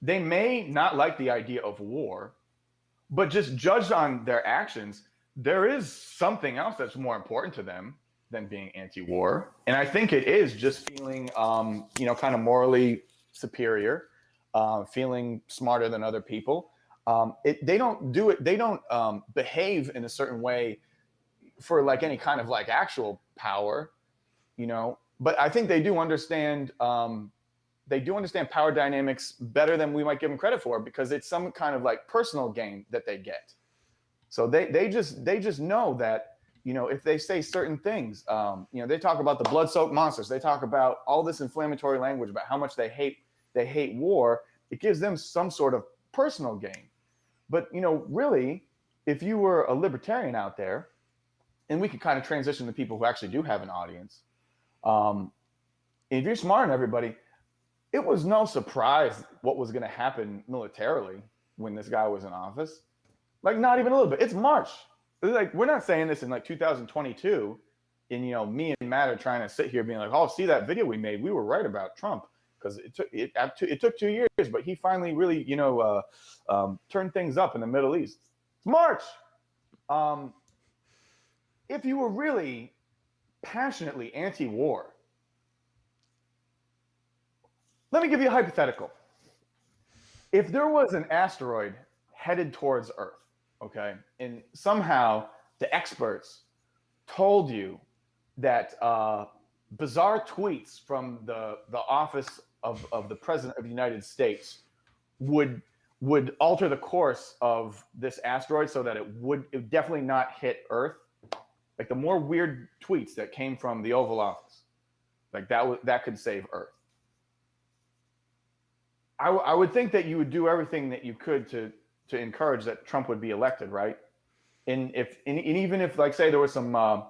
they may not like the idea of war, but just judged on their actions, there is something else that's more important to them than being anti-war. And I think it is just feeling, kind of morally superior, feeling smarter than other people. They don't do it. They don't behave in a certain way for like any kind of like actual power, But I think they do understand. They do understand power dynamics better than we might give them credit for, because it's some kind of like personal gain that they get. So they just know that, if they say certain things, they talk about the blood-soaked monsters. They talk about all this inflammatory language about how much they hate war. It gives them some sort of personal gain. But, really, if you were a libertarian out there, and we could kind of transition to people who actually do have an audience, if you're smart on everybody, it was no surprise what was going to happen militarily when this guy was in office. Like, not even a little bit. It's March. Like, we're not saying this in like 2022, and me and Matt are trying to sit here being like, oh, see that video we made? We were right about Trump, because it took 2 years, but he finally really turned things up in the Middle East. It's March. if you were really passionately anti-war, let me give you a hypothetical. If there was an asteroid headed towards Earth, okay, and somehow the experts told you that bizarre tweets from the office of the President of the United States would alter the course of this asteroid so that it would definitely not hit Earth. Like the more weird tweets that came from the Oval Office, like that could save Earth. I would think that you would do everything that you could to encourage that Trump would be elected, right? And even if, like, say there was some,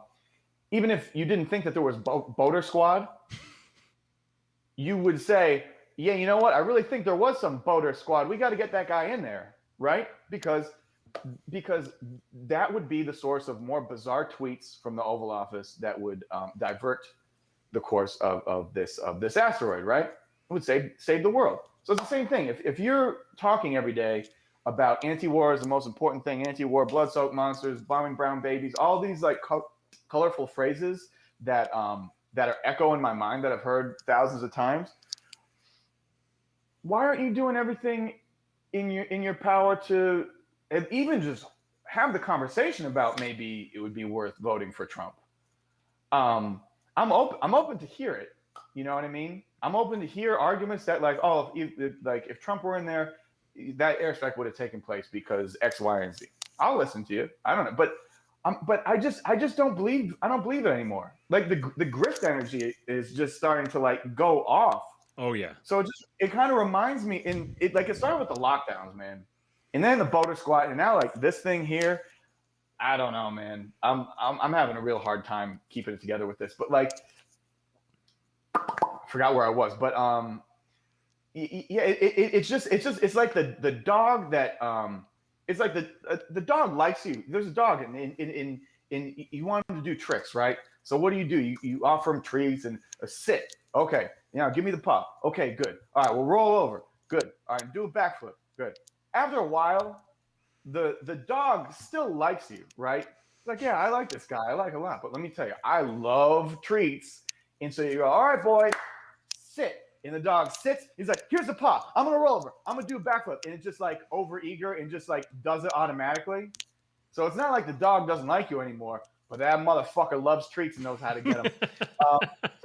even if you didn't think that there was voter squad, you would say, yeah, you know what? I really think there was some voter squad. We got to get that guy in there, right? Because that would be the source of more bizarre tweets from the Oval Office that would divert the course of this asteroid, right? It would save the world. So it's the same thing. If you're talking every day about anti-war is the most important thing, anti-war, blood-soaked monsters, bombing brown babies, all these like colorful phrases that are echo in my mind that I've heard thousands of times. Why aren't you doing everything in your power to even just have the conversation about maybe it would be worth voting for Trump? I'm open to hear it. You know what I mean? I'm open to hear arguments that like, oh, if Trump were in there, that airstrike would have taken place because X, Y, and Z. I'll listen to you. I don't know, but I just don't believe. I don't believe it anymore. Like the grift energy is just starting to like go off. Oh yeah. So it kind of reminds me it started with the lockdowns, man, and then the voter squad, and now like this thing here. I don't know, man. I'm having a real hard time keeping it together with this, but like. Forgot where I was, but yeah, it's like the dog that it's like the dog likes you. There's a dog and you want him to do tricks, right? So what do? You offer him treats and a sit. Okay, give me the paw. Okay, good. All right, we'll roll over. Good. All right, do a backflip. Good. After a while, the dog still likes you, right? It's like, yeah, I like this guy. I like him a lot, but let me tell you, I love treats. And so you go, all right, boy, sit. And the dog sits. He's like, here's the paw. I'm going to roll over. I'm going to do a backflip. And it's just like over eager and just like does it automatically. So it's not like the dog doesn't like you anymore, but that motherfucker loves treats and knows how to get them.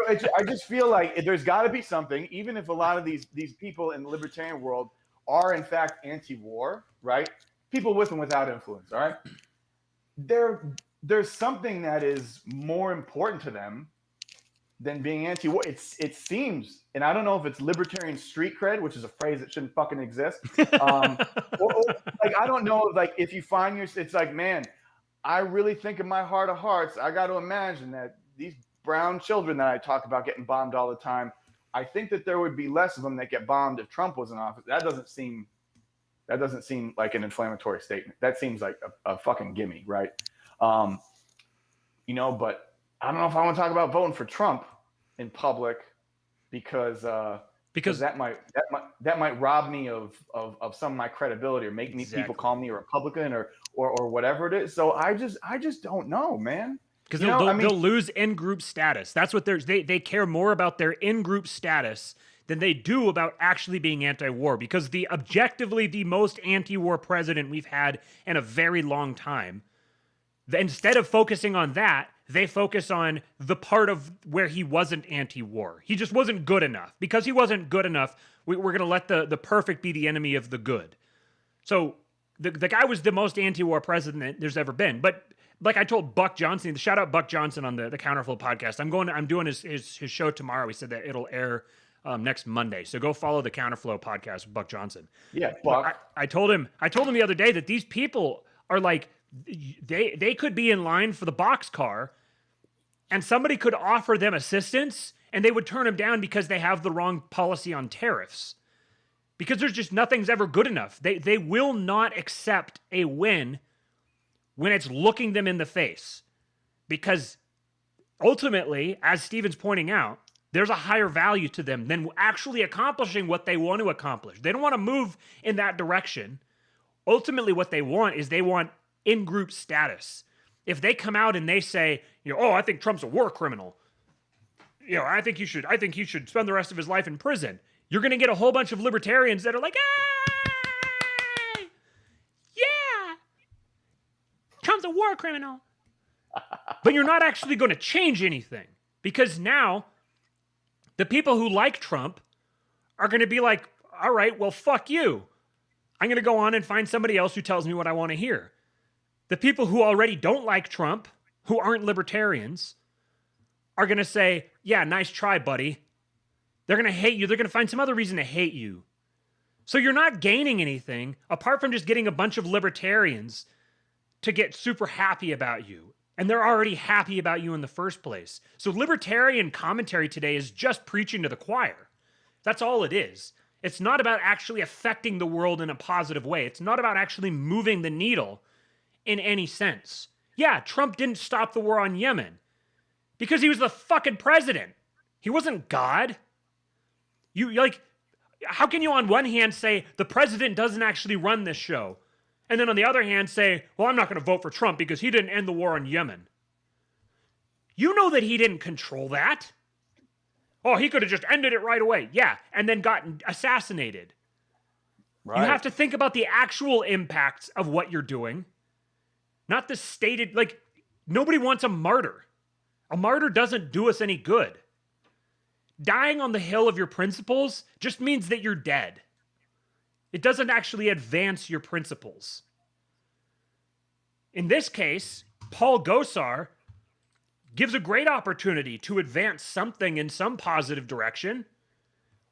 I just feel like there's got to be something, even if a lot of these people in the libertarian world are in fact anti-war, right? People with and without influence, all right? There's something that is more important to them than being anti-war. It seems, and I don't know if it's libertarian street cred, which is a phrase that shouldn't fucking exist. Or like I don't know, like if you find it's like, man, I really think in my heart of hearts, I got to imagine that these brown children that I talk about getting bombed all the time, I think that there would be less of them that get bombed if Trump was in office. That doesn't seem like an inflammatory statement. That seems like a fucking gimme, right? But I don't know if I want to talk about voting for Trump in public because that might rob me of some of my credibility or make me people call me a Republican or whatever it is. So I just don't know, man. Because they'll lose in-group status. That's what they care more about their in-group status than they do about actually being anti-war. Because the objectively the most anti-war president we've had in a very long time, instead of focusing on that, they focus on the part of where he wasn't anti-war. He just wasn't good enough. Because he wasn't good enough, we're going to let the perfect be the enemy of the good. So the guy was the most anti-war president there's ever been. But like I told Buck Johnson, shout out Buck Johnson on the Counterflow podcast. I'm doing his show tomorrow. He said that it'll air next Monday. So go follow the Counterflow podcast with Buck Johnson. Yeah, Buck. I told him the other day that these people are like, they could be in line for the boxcar and somebody could offer them assistance and they would turn them down because they have the wrong policy on tariffs. Because there's just nothing's ever good enough. They will not accept a win when it's looking them in the face. Because ultimately, as Steven's pointing out, there's a higher value to them than actually accomplishing what they want to accomplish. They don't want to move in that direction. Ultimately, what they want is they want in-group status. if they come out and they say, oh, I think Trump's a war criminal. I think he should spend the rest of his life in prison. You're going to get a whole bunch of libertarians that are like, hey, yeah, Trump's a war criminal. But you're not actually going to change anything, because now the people who like Trump are going to be like, all right, well, fuck you. I'm going to go on and find somebody else who tells me what I want to hear. The people who already don't like Trump, who aren't libertarians, are going to say, yeah, nice try, buddy. They're going to hate you. They're going to find some other reason to hate you. So you're not gaining anything apart from just getting a bunch of libertarians to get super happy about you. And they're already happy about you in the first place. So libertarian commentary today is just preaching to the choir. That's all it is. It's not about actually affecting the world in a positive way. It's not about actually moving the needle in any sense. Yeah, Trump didn't stop the war on Yemen because he was the fucking president. He wasn't God. How can you on one hand say the president doesn't actually run this show, and then on the other hand say, well, I'm not going to vote for Trump because he didn't end the war on Yemen? You know that he didn't control that. Oh, he could have just ended it right away. Yeah, and then gotten assassinated. Right. You have to think about the actual impacts of what you're doing, not the stated, nobody wants a martyr. A martyr doesn't do us any good. Dying on the hill of your principles just means that you're dead. It doesn't actually advance your principles. In this case, Paul Gosar gives a great opportunity to advance something in some positive direction.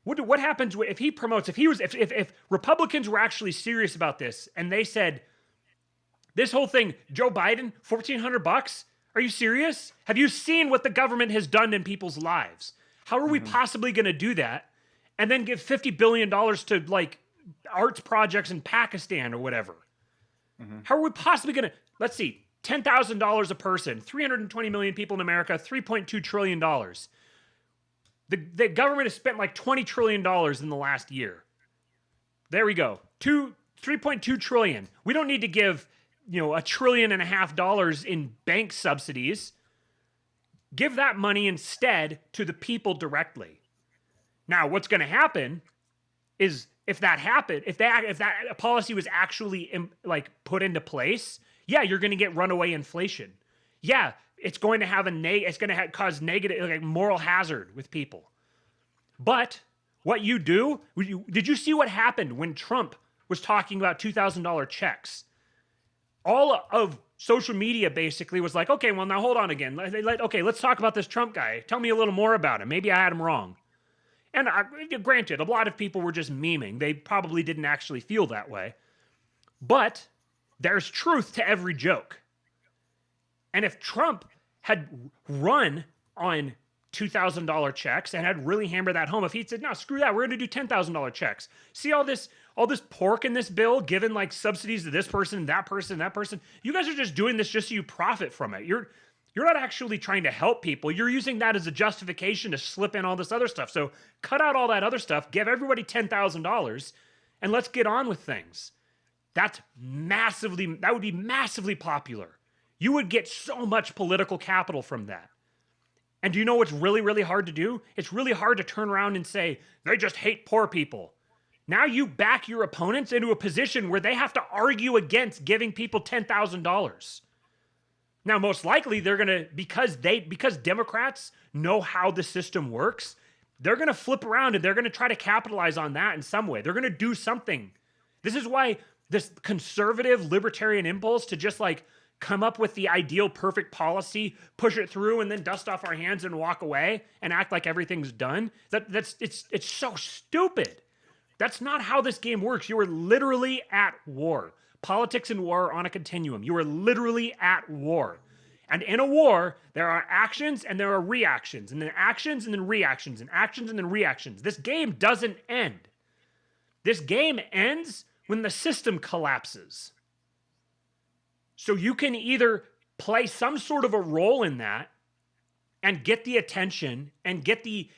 What happens if he promotes, if Republicans were actually serious about this and they said, this whole thing, Joe Biden, $1,400? Are you serious? Have you seen what the government has done in people's lives? How are we possibly going to do that and then give $50 billion to arts projects in Pakistan or whatever? How are we possibly going to, let's see, $10,000 a person, 320 million people in America, $3.2 trillion. The government has spent like $20 trillion in the last year. There we go. 3.2 trillion. We don't need to give, $1.5 trillion in bank subsidies. Give that money instead to the people directly. Now, what's going to happen is if that policy was actually put into place, yeah, you're going to get runaway inflation. Yeah, it's going to have cause negative moral hazard with people. But what you do, did you see what happened when Trump was talking about $2,000 checks? All of social media basically was like, okay, well now hold on again. Okay, let's talk about this Trump guy. Tell me a little more about him. Maybe I had him wrong. And granted, a lot of people were just memeing. They probably didn't actually feel that way. But there's truth to every joke. And if Trump had run on $2,000 checks and had really hammered that home, if he said, no, screw that, we're going to do $10,000 checks. See all this pork in this bill, given subsidies to this person, that person, that person. You guys are just doing this just so you profit from it. You're not actually trying to help people. You're using that as a justification to slip in all this other stuff. So cut out all that other stuff, give everybody $10,000, and let's get on with things. That would be massively popular. You would get so much political capital from that. And do you know what's really, really hard to do? It's really hard to turn around and say, they just hate poor people. Now you back your opponents into a position where they have to argue against giving people $10,000. Now, most likely they're going to, because Democrats know how the system works, they're going to flip around and they're going to try to capitalize on that in some way. They're going to do something. This is why this conservative libertarian impulse to just come up with the ideal perfect policy, push it through, and then dust off our hands and walk away and act like everything's done. It's so stupid. That's not how this game works. You are literally at war. Politics and war are on a continuum. You are literally at war. And in a war, there are actions and there are reactions, and then actions and then reactions, and actions and then reactions. This game doesn't end. This game ends when the system collapses. So you can either play some sort of a role in that and get the attention and get the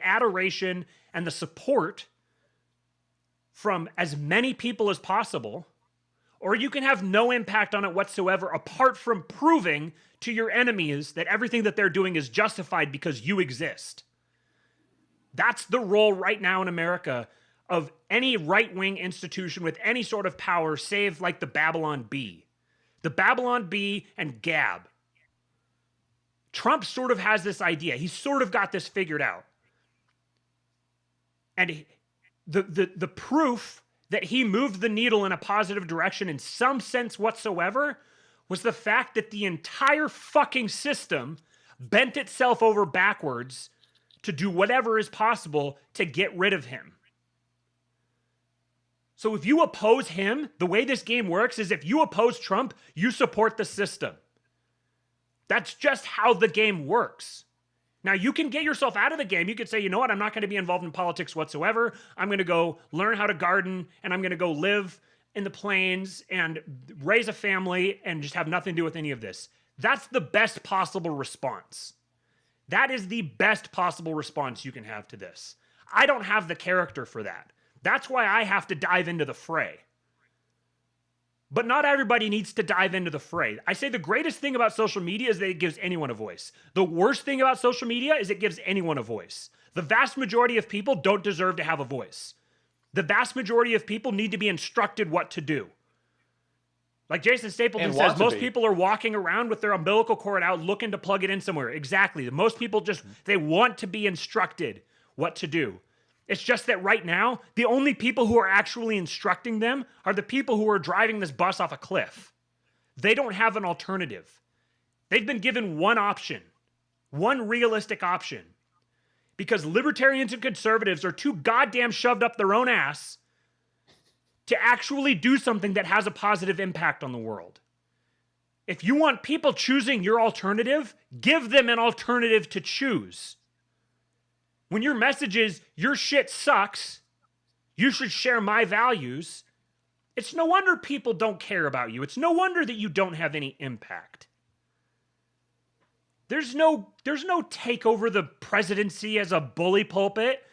adoration and the support from as many people as possible, or you can have no impact on it whatsoever apart from proving to your enemies that everything that they're doing is justified because you exist. That's the role right now in America of any right-wing institution with any sort of power, save like the Babylon Bee. The Babylon Bee and Gab. Trump sort of has this idea. He's sort of got this figured out. And the proof that he moved the needle in a positive direction in some sense whatsoever was the fact that the entire fucking system bent itself over backwards to do whatever is possible to get rid of him. So if you oppose him, the way this game works is if you oppose Trump, you support the system. That's just how the game works. Now, you can get yourself out of the game. You could say, you know what, I'm not going to be involved in politics whatsoever. I'm going to go learn how to garden, and I'm going to go live in the plains and raise a family and just have nothing to do with any of this. That's the best possible response. That is the best possible response you can have to this. I don't have the character for that. That's why I have to dive into the fray. But not everybody needs to dive into the fray. I say the greatest thing about social media is that it gives anyone a voice. The worst thing about social media is it gives anyone a voice. The vast majority of people don't deserve to have a voice. The vast majority of people need to be instructed what to do. Like Jason Stapleton says, most people are walking around with their umbilical cord out looking to plug it in somewhere. Exactly. Most people just, they want to be instructed what to do. It's just that right now, the only people who are actually instructing them are the people who are driving this bus off a cliff. They don't have an alternative. They've been given one option, one realistic option, because libertarians and conservatives are too goddamn shoved up their own ass to actually do something that has a positive impact on the world. If you want people choosing your alternative, give them an alternative to choose. When your message is, your shit sucks, you should share my values, it's no wonder people don't care about you. It's no wonder that you don't have any impact. There's no take over the presidency as a bully pulpit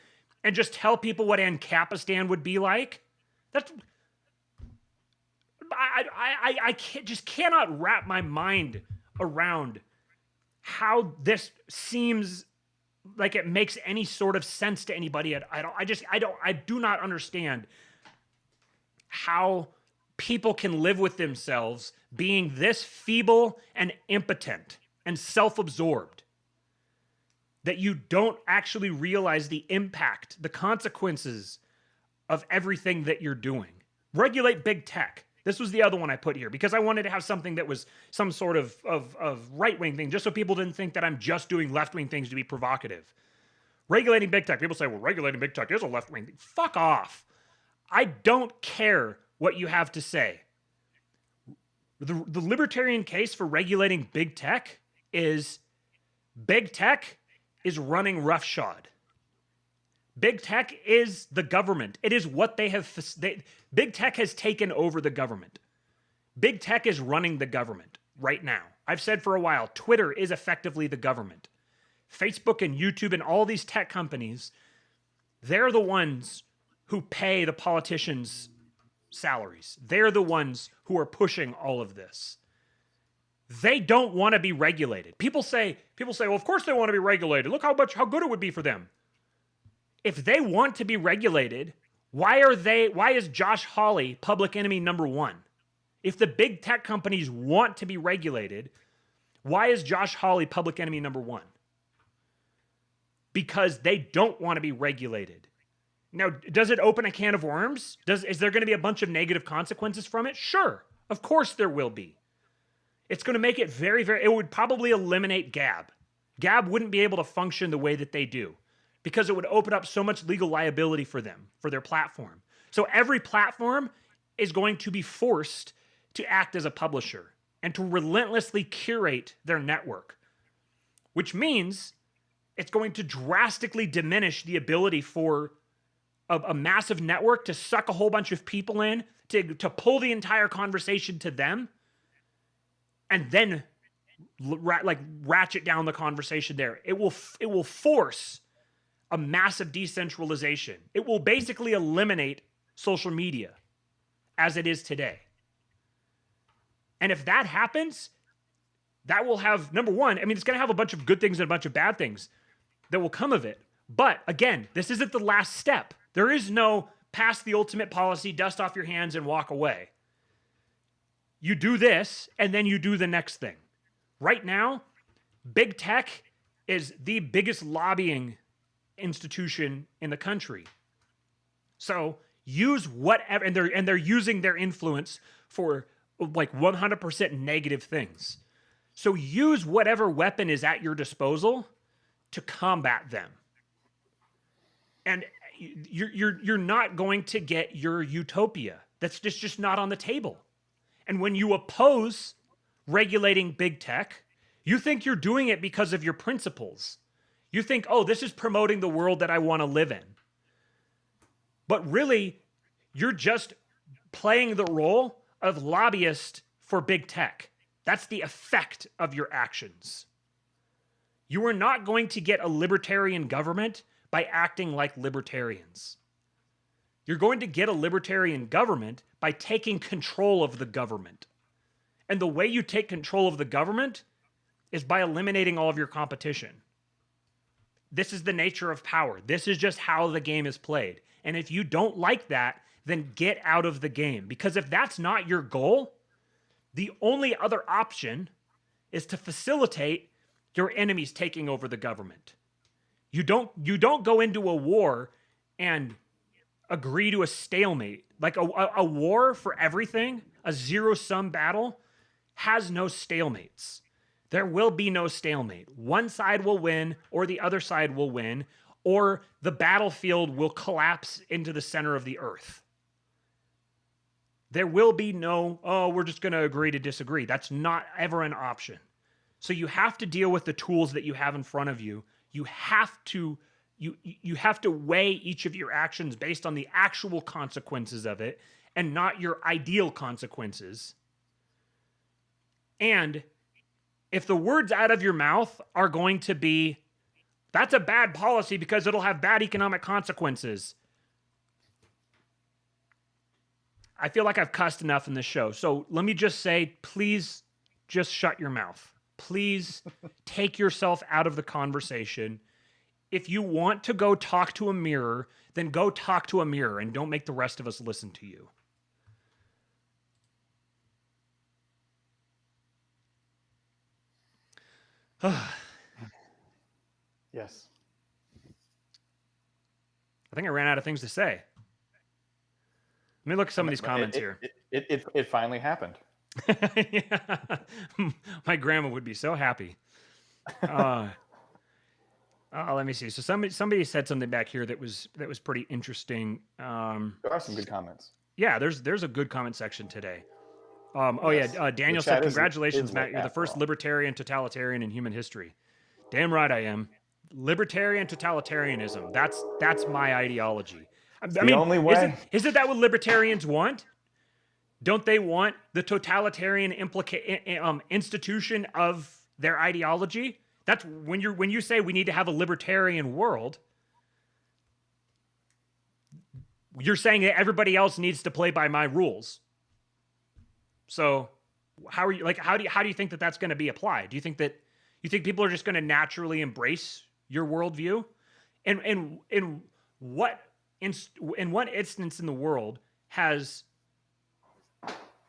and just tell people what Ancapistan would be like. That's... I just cannot wrap my mind around how this seems like it makes any sort of sense to anybody. I do not understand how people can live with themselves being this feeble and impotent and self-absorbed that you don't actually realize the impact, the consequences of everything that you're doing. Regulate big tech. This was the other one I put here because I wanted to have something that was some sort of right-wing thing, just so people didn't think that I'm just doing left-wing things to be provocative. Regulating big tech. People say, well, regulating big tech is a left-wing thing. Fuck off. I don't care what you have to say. The libertarian case for regulating big tech is running roughshod. Big tech is the government. It is what they have... Big tech has taken over the government. Big tech is running the government right now. I've said for a while, Twitter is effectively the government. Facebook and YouTube and all these tech companies, they're the ones who pay the politicians' salaries. They're the ones who are pushing all of this. They don't want to be regulated. People say, well, of course they want to be regulated. Look how good it would be for them. If they want to be regulated, why is Josh Hawley public enemy number one? If the big tech companies want to be regulated, why is Josh Hawley public enemy number one? Because they don't want to be regulated. Now, does it open a can of worms? Is there going to be a bunch of negative consequences from it? Sure. Of course there will be. It's going to make it it would probably eliminate Gab. Gab wouldn't be able to function the way that they do, because it would open up so much legal liability for them, for their platform. So every platform is going to be forced to act as a publisher and to relentlessly curate their network, which means it's going to drastically diminish the ability for a massive network to suck a whole bunch of people in, to pull the entire conversation to them, and then ratchet down the conversation there. It will force a massive decentralization. It will basically eliminate social media as it is today. And if that happens, that will have, number one, I mean, it's going to have a bunch of good things and a bunch of bad things that will come of it. But again, this isn't the last step. There is no pass the ultimate policy, dust off your hands, and walk away. You do this, and then you do the next thing. Right now, big tech is the biggest lobbying institution in the country. So use whatever, and they're using their influence for like 100% negative things. So use whatever weapon is at your disposal to combat them. And you're not going to get your utopia. That's just not on the table. And when you oppose regulating big tech, you think you're doing it because of your principles. You think, oh, this is promoting the world that I want to live in. But really, you're just playing the role of lobbyist for big tech. That's the effect of your actions. You are not going to get a libertarian government by acting like libertarians. You're going to get a libertarian government by taking control of the government. And the way you take control of the government is by eliminating all of your competition. This is the nature of power. This is just how the game is played. And if you don't like that, then get out of the game. Because if that's not your goal, the only other option is to facilitate your enemies taking over the government. You don't go into a war and agree to a stalemate. Like a war for everything, a zero-sum battle, has no stalemates. There will be no stalemate. One side will win, or the other side will win, or the battlefield will collapse into the center of the earth. There will be no, oh, we're just going to agree to disagree. That's not ever an option. So you have to deal with the tools that you have in front of you. You have to weigh each of your actions based on the actual consequences of it and not your ideal consequences. And if the words out of your mouth are going to be, that's a bad policy because it'll have bad economic consequences, I feel like I've cussed enough in this show. So let me just say, please just shut your mouth. Please take yourself out of the conversation. If you want to go talk to a mirror, then go talk to a mirror and don't make the rest of us listen to you. Yes. I think I ran out of things to say. Let me look at some of these comments here. It finally happened. Yeah. My grandma would be so happy. Let me see. So somebody said something back here that was pretty interesting. There are some good comments. Yeah, there's a good comment section today. Yes. Daniel said, "Congratulations, Matt. You're the first libertarian totalitarian in human history." Damn right I am. Libertarian totalitarianism. That's my ideology. I mean, only way. Isn't that what libertarians want? Don't they want the totalitarian institution of their ideology? That's when you say we need to have a libertarian world, you're saying that everybody else needs to play by my rules. So how do you think that that's going to be applied? Do you think people are just going to naturally embrace your worldview? And in what instance in the world has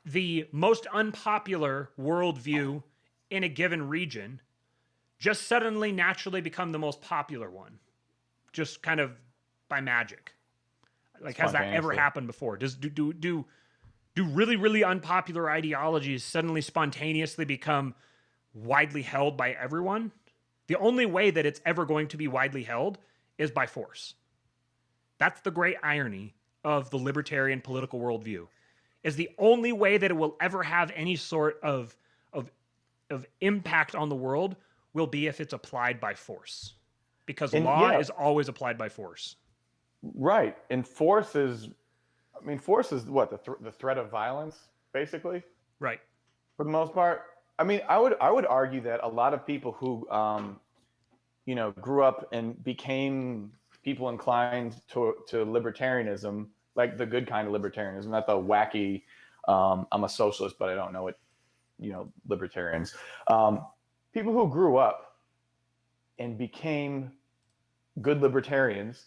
the most unpopular worldview in a given region just suddenly naturally become the most popular one, just kind of by magic? Like, has that ever happened before? Do really, really unpopular ideologies suddenly spontaneously become widely held by everyone? The only way that it's ever going to be widely held is by force. That's the great irony of the libertarian political worldview, is the only way that it will ever have any sort of impact on the world will be if it's applied by force, because law is always applied by force. Right. And force is what, the threat of violence, basically? Right. For the most part. I mean, I would argue that a lot of people who grew up and became people inclined to libertarianism, like the good kind of libertarianism, not the wacky I'm a socialist but I don't know it libertarians, people who grew up and became good libertarians,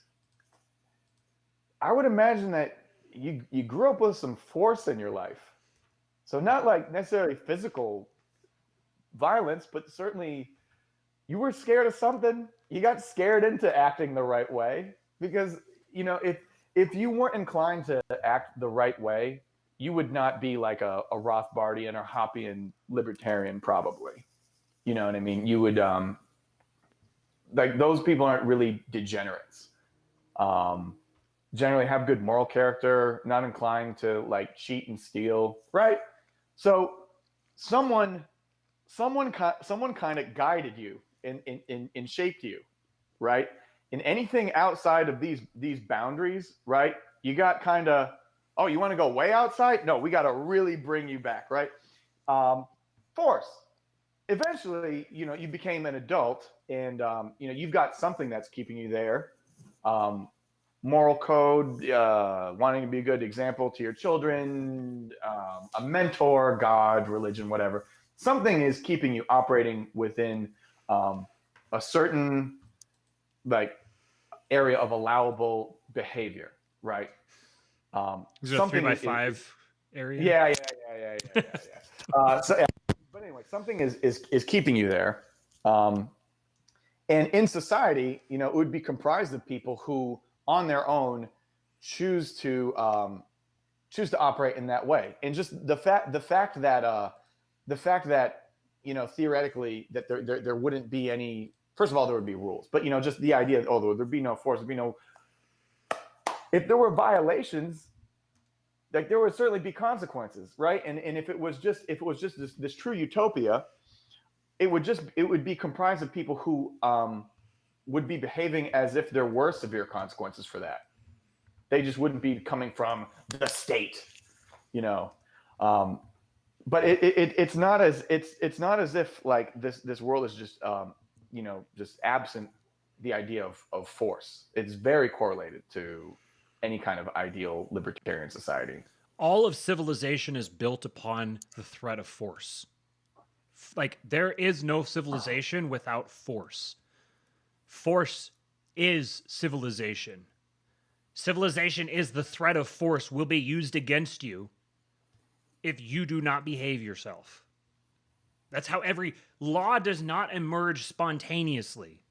I would imagine that you grew up with some force in your life. So not like necessarily physical violence, but certainly you were scared of something. You got scared into acting the right way, because if you weren't inclined to act the right way, you would not be like a Rothbardian or Hoppian libertarian, probably. You know what I mean? You would like, those people aren't really degenerates. Generally have good moral character, not inclined to like cheat and steal, right? So someone kind of guided you and shaped you, right? And anything outside of these boundaries, right? You got kind of, oh, you want to go way outside? No, we got to really bring you back, right? Force. Eventually, you became an adult, and you've got something that's keeping you there. Moral code, wanting to be a good example to your children, a mentor, God, religion, whatever. Something is keeping you operating within a certain like area of allowable behavior, right? Is it a 3x5 area? Yeah. But anyway, something is keeping you there, and in society, it would be comprised of people who, on their own, choose to operate in that way. And just the fact that theoretically that there wouldn't be any. First of all, there would be rules, but just the idea that there'd be no force, there'd be no. If there were violations, like, there would certainly be consequences, right? And if it was just this true utopia, it would be comprised of people who would be behaving as if there were severe consequences for that. They just wouldn't be coming from the state, But it's not as if like this world is just just absent the idea of force. It's very correlated to any kind of ideal libertarian society. All of civilization is built upon the threat of force. Like, there is no civilization without force. Force is civilization. Civilization is the threat of force will be used against you if you do not behave yourself. That's how every law does not emerge spontaneously.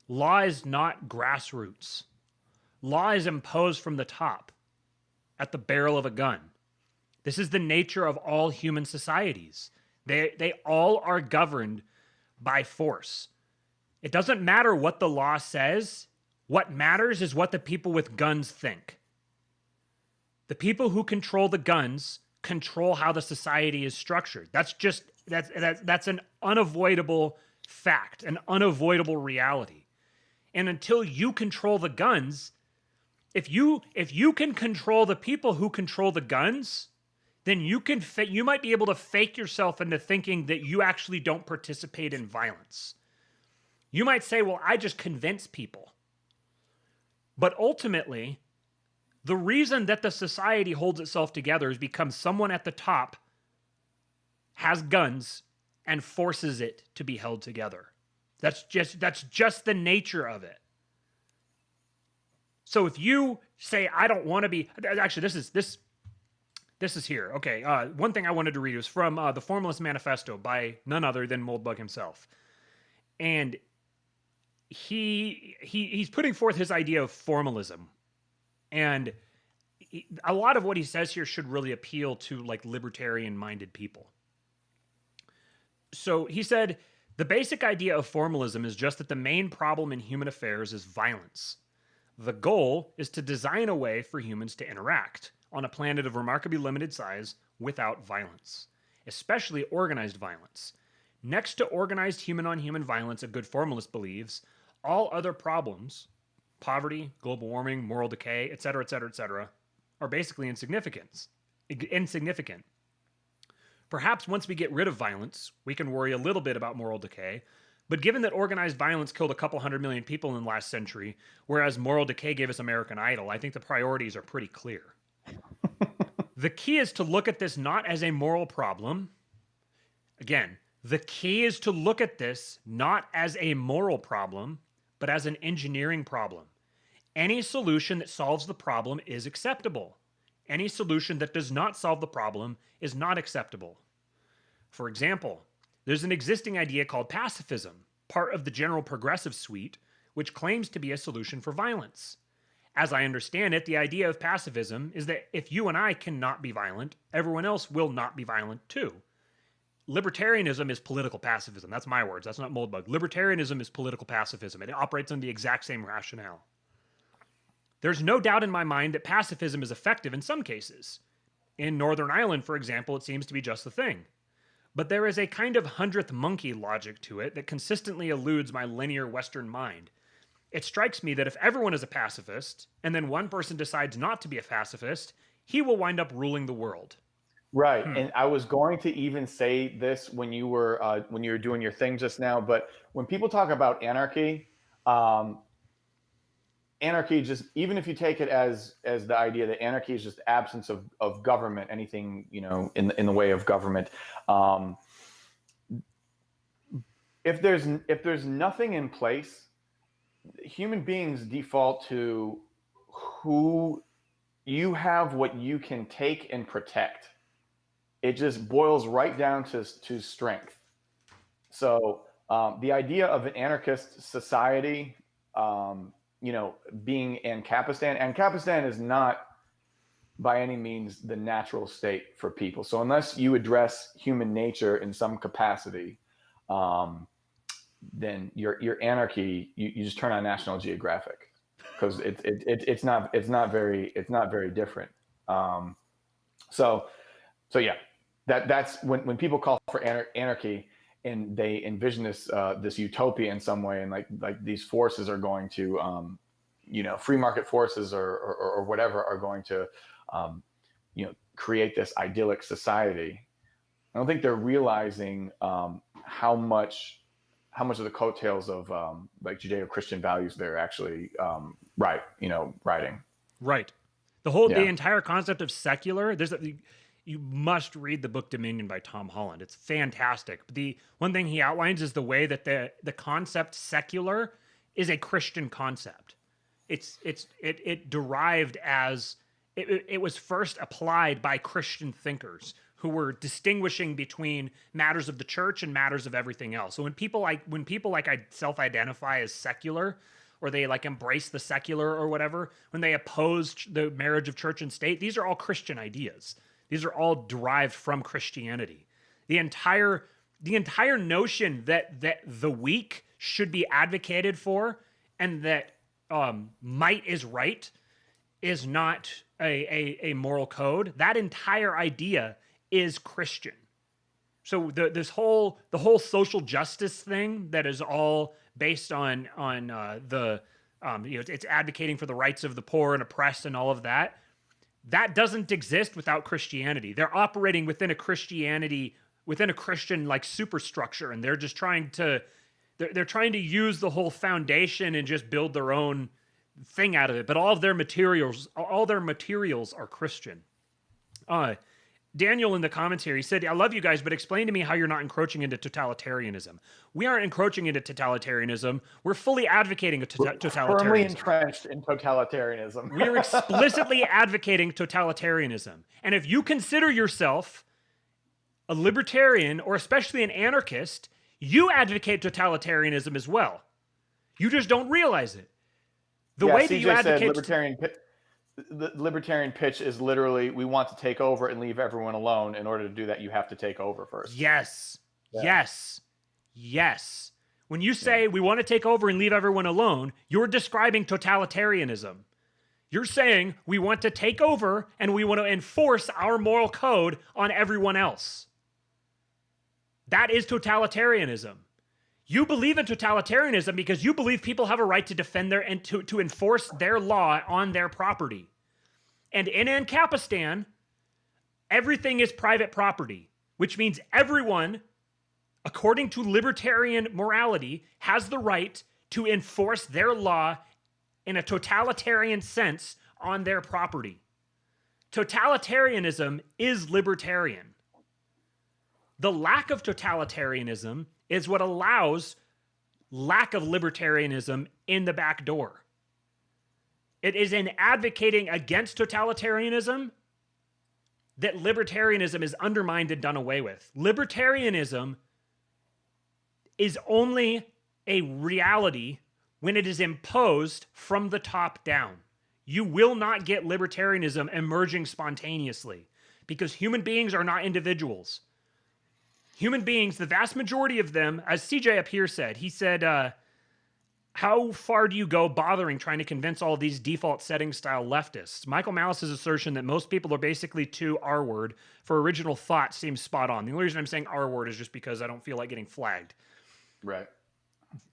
Law is not grassroots. Law is imposed from the top at the barrel of a gun. This is the nature of all human societies. They all are governed by force. It doesn't matter what the law says. What matters is what the people with guns think. The people who control the guns control how the society is structured. That's an unavoidable fact, an unavoidable reality. And until you control the guns, if you can control the people who control the guns, then you might be able to fake yourself into thinking that you actually don't participate in violence. You might say, well, I just convince people. But ultimately, the reason that the society holds itself together is because someone at the top has guns and forces it to be held together. That's just the nature of it. So if you say, I don't want to be, actually, this is here. Okay, one thing I wanted to read was from the Formless Manifesto by none other than Moldbug himself. And he's putting forth his idea of formalism. And a lot of what he says here should really appeal to like libertarian-minded people. So he said, the basic idea of formalism is just that the main problem in human affairs is violence. The goal is to design a way for humans to interact on a planet of remarkably limited size without violence, especially organized violence. Next to organized human-on-human violence, a good formalist believes, all other problems, poverty, global warming, moral decay, etc., are basically insignificant. Perhaps once we get rid of violence, we can worry a little bit about moral decay, but given that organized violence killed a couple 100 million people in the last century, whereas moral decay gave us American Idol, I think the priorities are pretty clear. The key is to look at this not as a moral problem, Again, the key is to look at this not as a moral problem, but as an engineering problem. Any solution that solves the problem is acceptable. Any solution that does not solve the problem is not acceptable. For example, there's an existing idea called pacifism, part of the general progressive suite, which claims to be a solution for violence. As I understand it, the idea of pacifism is that if you and I cannot be violent, everyone else will not be violent too. Libertarianism is political pacifism. That's my words. That's not Moldbug. Libertarianism is political pacifism. It operates on the exact same rationale. There's no doubt in my mind that pacifism is effective in some cases. In Northern Ireland, for example, it seems to be just the thing. But there is a kind of 100th monkey logic to it that consistently eludes my linear Western mind. It strikes me that if everyone is a pacifist, and then one person decides not to be a pacifist, he will wind up ruling the world. Right. And I was going to even say this when you were doing your thing just now, but when people talk about anarchy, anarchy, just even if you take it as the idea that anarchy is just absence of government, anything, in the way of government. If there's nothing in place, human beings default to who you have, what you can take and protect. It just boils right down to strength. So the idea of an anarchist society, being Ancapistan is not by any means the natural state for people. So unless you address human nature in some capacity, then your anarchy, you just turn on National Geographic, because it's not very different. So yeah, that's when people call for anarchy and they envision this utopia in some way, and like these forces are going to, free market forces or whatever are going to, create this idyllic society. I don't think they're realizing how much of the coattails of like Judeo-Christian values they're actually riding. Right. The entire concept of secular. You must read the book Dominion by Tom Holland. It's fantastic. The one thing he outlines is the way that the concept secular is a Christian concept. It derived as it was first applied by Christian thinkers who were distinguishing between matters of the church and matters of everything else. So when people self-identify as secular, or they embrace the secular or whatever, when they opposed the marriage of church and state, these are all Christian ideas. These are all derived from Christianity. The entire notion that the weak should be advocated for, and that might is right, is not a moral code. That entire idea is Christian. So the whole social justice thing that is all based on it's advocating for the rights of the poor and oppressed and all of that. That doesn't exist without Christianity. They're operating within a Christian superstructure, and they're just trying to use the whole foundation and just build their own thing out of it. But all their materials are Christian. Daniel in the comments here, he said, I love you guys, but explain to me how you're not encroaching into totalitarianism. We aren't encroaching into totalitarianism. We're fully advocating totalitarianism. Firmly entrenched in totalitarianism. We're explicitly advocating totalitarianism. And if you consider yourself a libertarian, or especially an anarchist, you advocate totalitarianism as well. You just don't realize it. The way that you advocate the libertarian pitch is literally, we want to take over and leave everyone alone. In order to do that, you have to take over first. Yes. Yeah. Yes. When you say we want to take over and leave everyone alone, you're describing totalitarianism. You're saying we want to take over and we want to enforce our moral code on everyone else. That is totalitarianism. You believe in totalitarianism because you believe people have a right to defend and to enforce their law on their property. And in Ancapistan, everything is private property, which means everyone, according to libertarian morality, has the right to enforce their law in a totalitarian sense on their property. Totalitarianism is libertarian. The lack of totalitarianism is what allows lack of libertarianism in the back door. It is in advocating against totalitarianism that libertarianism is undermined and done away with. Libertarianism is only a reality when it is imposed from the top down. You will not get libertarianism emerging spontaneously because human beings are not individuals. Human beings, the vast majority of them, as CJ up here said, he said, how far do you go bothering trying to convince all these default setting style leftists? Michael Malice's assertion that most people are basically too R-word for original thought seems spot on. The only reason I'm saying R-word is just because I don't feel like getting flagged. Right.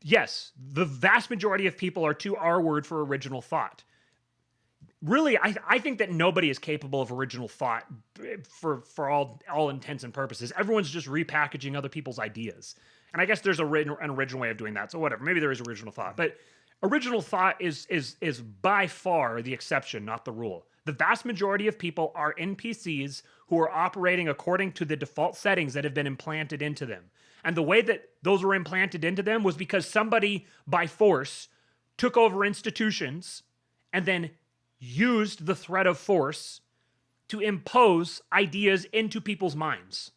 Yes, the vast majority of people are too R-word for original thought. Really, I think that nobody is capable of original thought for all intents and purposes. Everyone's just repackaging other people's ideas. And I guess there's an original way of doing that. So whatever, maybe there is original thought. But original thought is by far the exception, not the rule. The vast majority of people are NPCs who are operating according to the default settings that have been implanted into them. And the way that those were implanted into them was because somebody by force took over institutions and then used the threat of force to impose ideas into people's minds.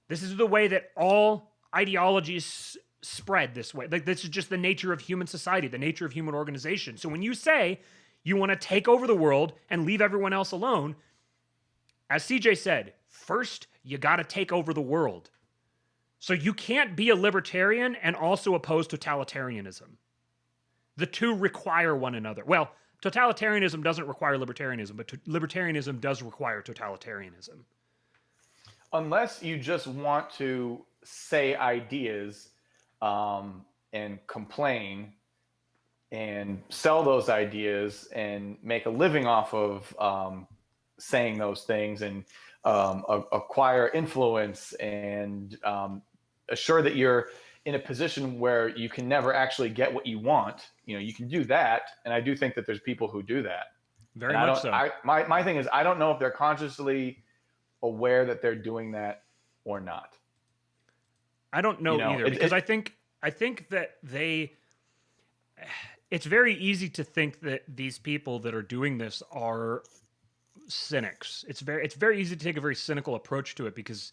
This is the way that all ideologies spread this way. Like, this is just the nature of human society, the nature of human organization. So when you say you want to take over the world and leave everyone else alone, as CJ said, first you got to take over the world. So you can't be a libertarian and also oppose totalitarianism. The two require one another. Well, totalitarianism doesn't require libertarianism, but libertarianism does require totalitarianism. Unless you just want to say ideas and complain and sell those ideas and make a living off of saying those things and acquire influence and assure that you're in a position where you can never actually get what you want. You know, you can do that. And I do think that there's people who do that. Very much so. My thing is, I don't know if they're consciously aware that they're doing that or not. I don't know either, because I think that it's very easy to think that these people that are doing this are cynics. It's very easy to take a very cynical approach to it because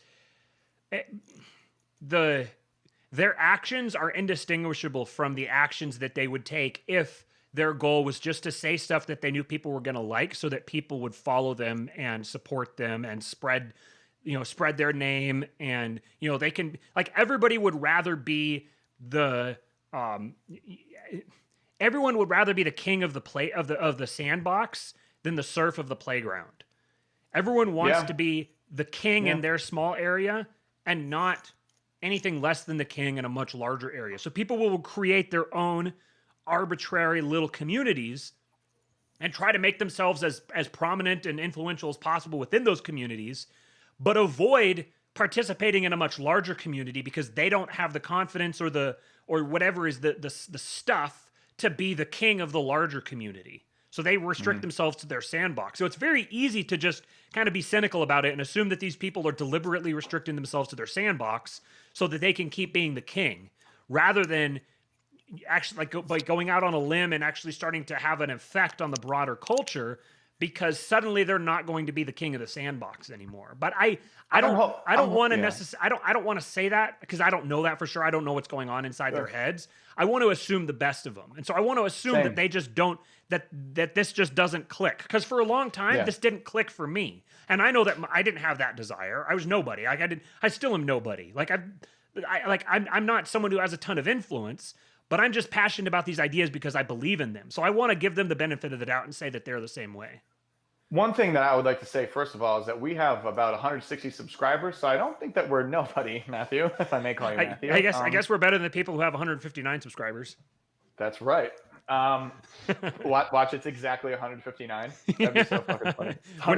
their actions are indistinguishable from the actions that they would take if their goal was just to say stuff that they knew people were going to like so that people would follow them and support them and spread their name. And, they can, like, everybody would rather be everyone would rather be the king of the sandbox than the serf of the playground. Everyone wants to be the king in their small area and not anything less than the king in a much larger area. So people will create their own arbitrary little communities and try to make themselves as prominent and influential as possible within those communities, but avoid participating in a much larger community because they don't have the confidence or whatever is the stuff to be the king of the larger community. So they restrict themselves to their sandbox. So it's very easy to just kind of be cynical about it and assume that these people are deliberately restricting themselves to their sandbox so that they can keep being the king, rather than actually like going out on a limb and actually starting to have an effect on the broader culture, because suddenly they're not going to be the king of the sandbox anymore. But I don't want to say that because I don't know that for sure. I don't know what's going on inside their heads. I want to assume the best of them. And so I want to assume that they just don't, that this just doesn't click. Because for a long time, this didn't click for me. And I know that I didn't have that desire. I was nobody. I still am nobody. I'm not someone who has a ton of influence, but I'm just passionate about these ideas because I believe in them. So I want to give them the benefit of the doubt and say that they're the same way. One thing that I would like to say, first of all, is that we have about 160 subscribers. So I don't think that we're nobody, Matthew, if I may call you Matthew. I guess we're better than the people who have 159 subscribers. That's right. Watch, it's exactly 159. That'd be so fucking funny. We're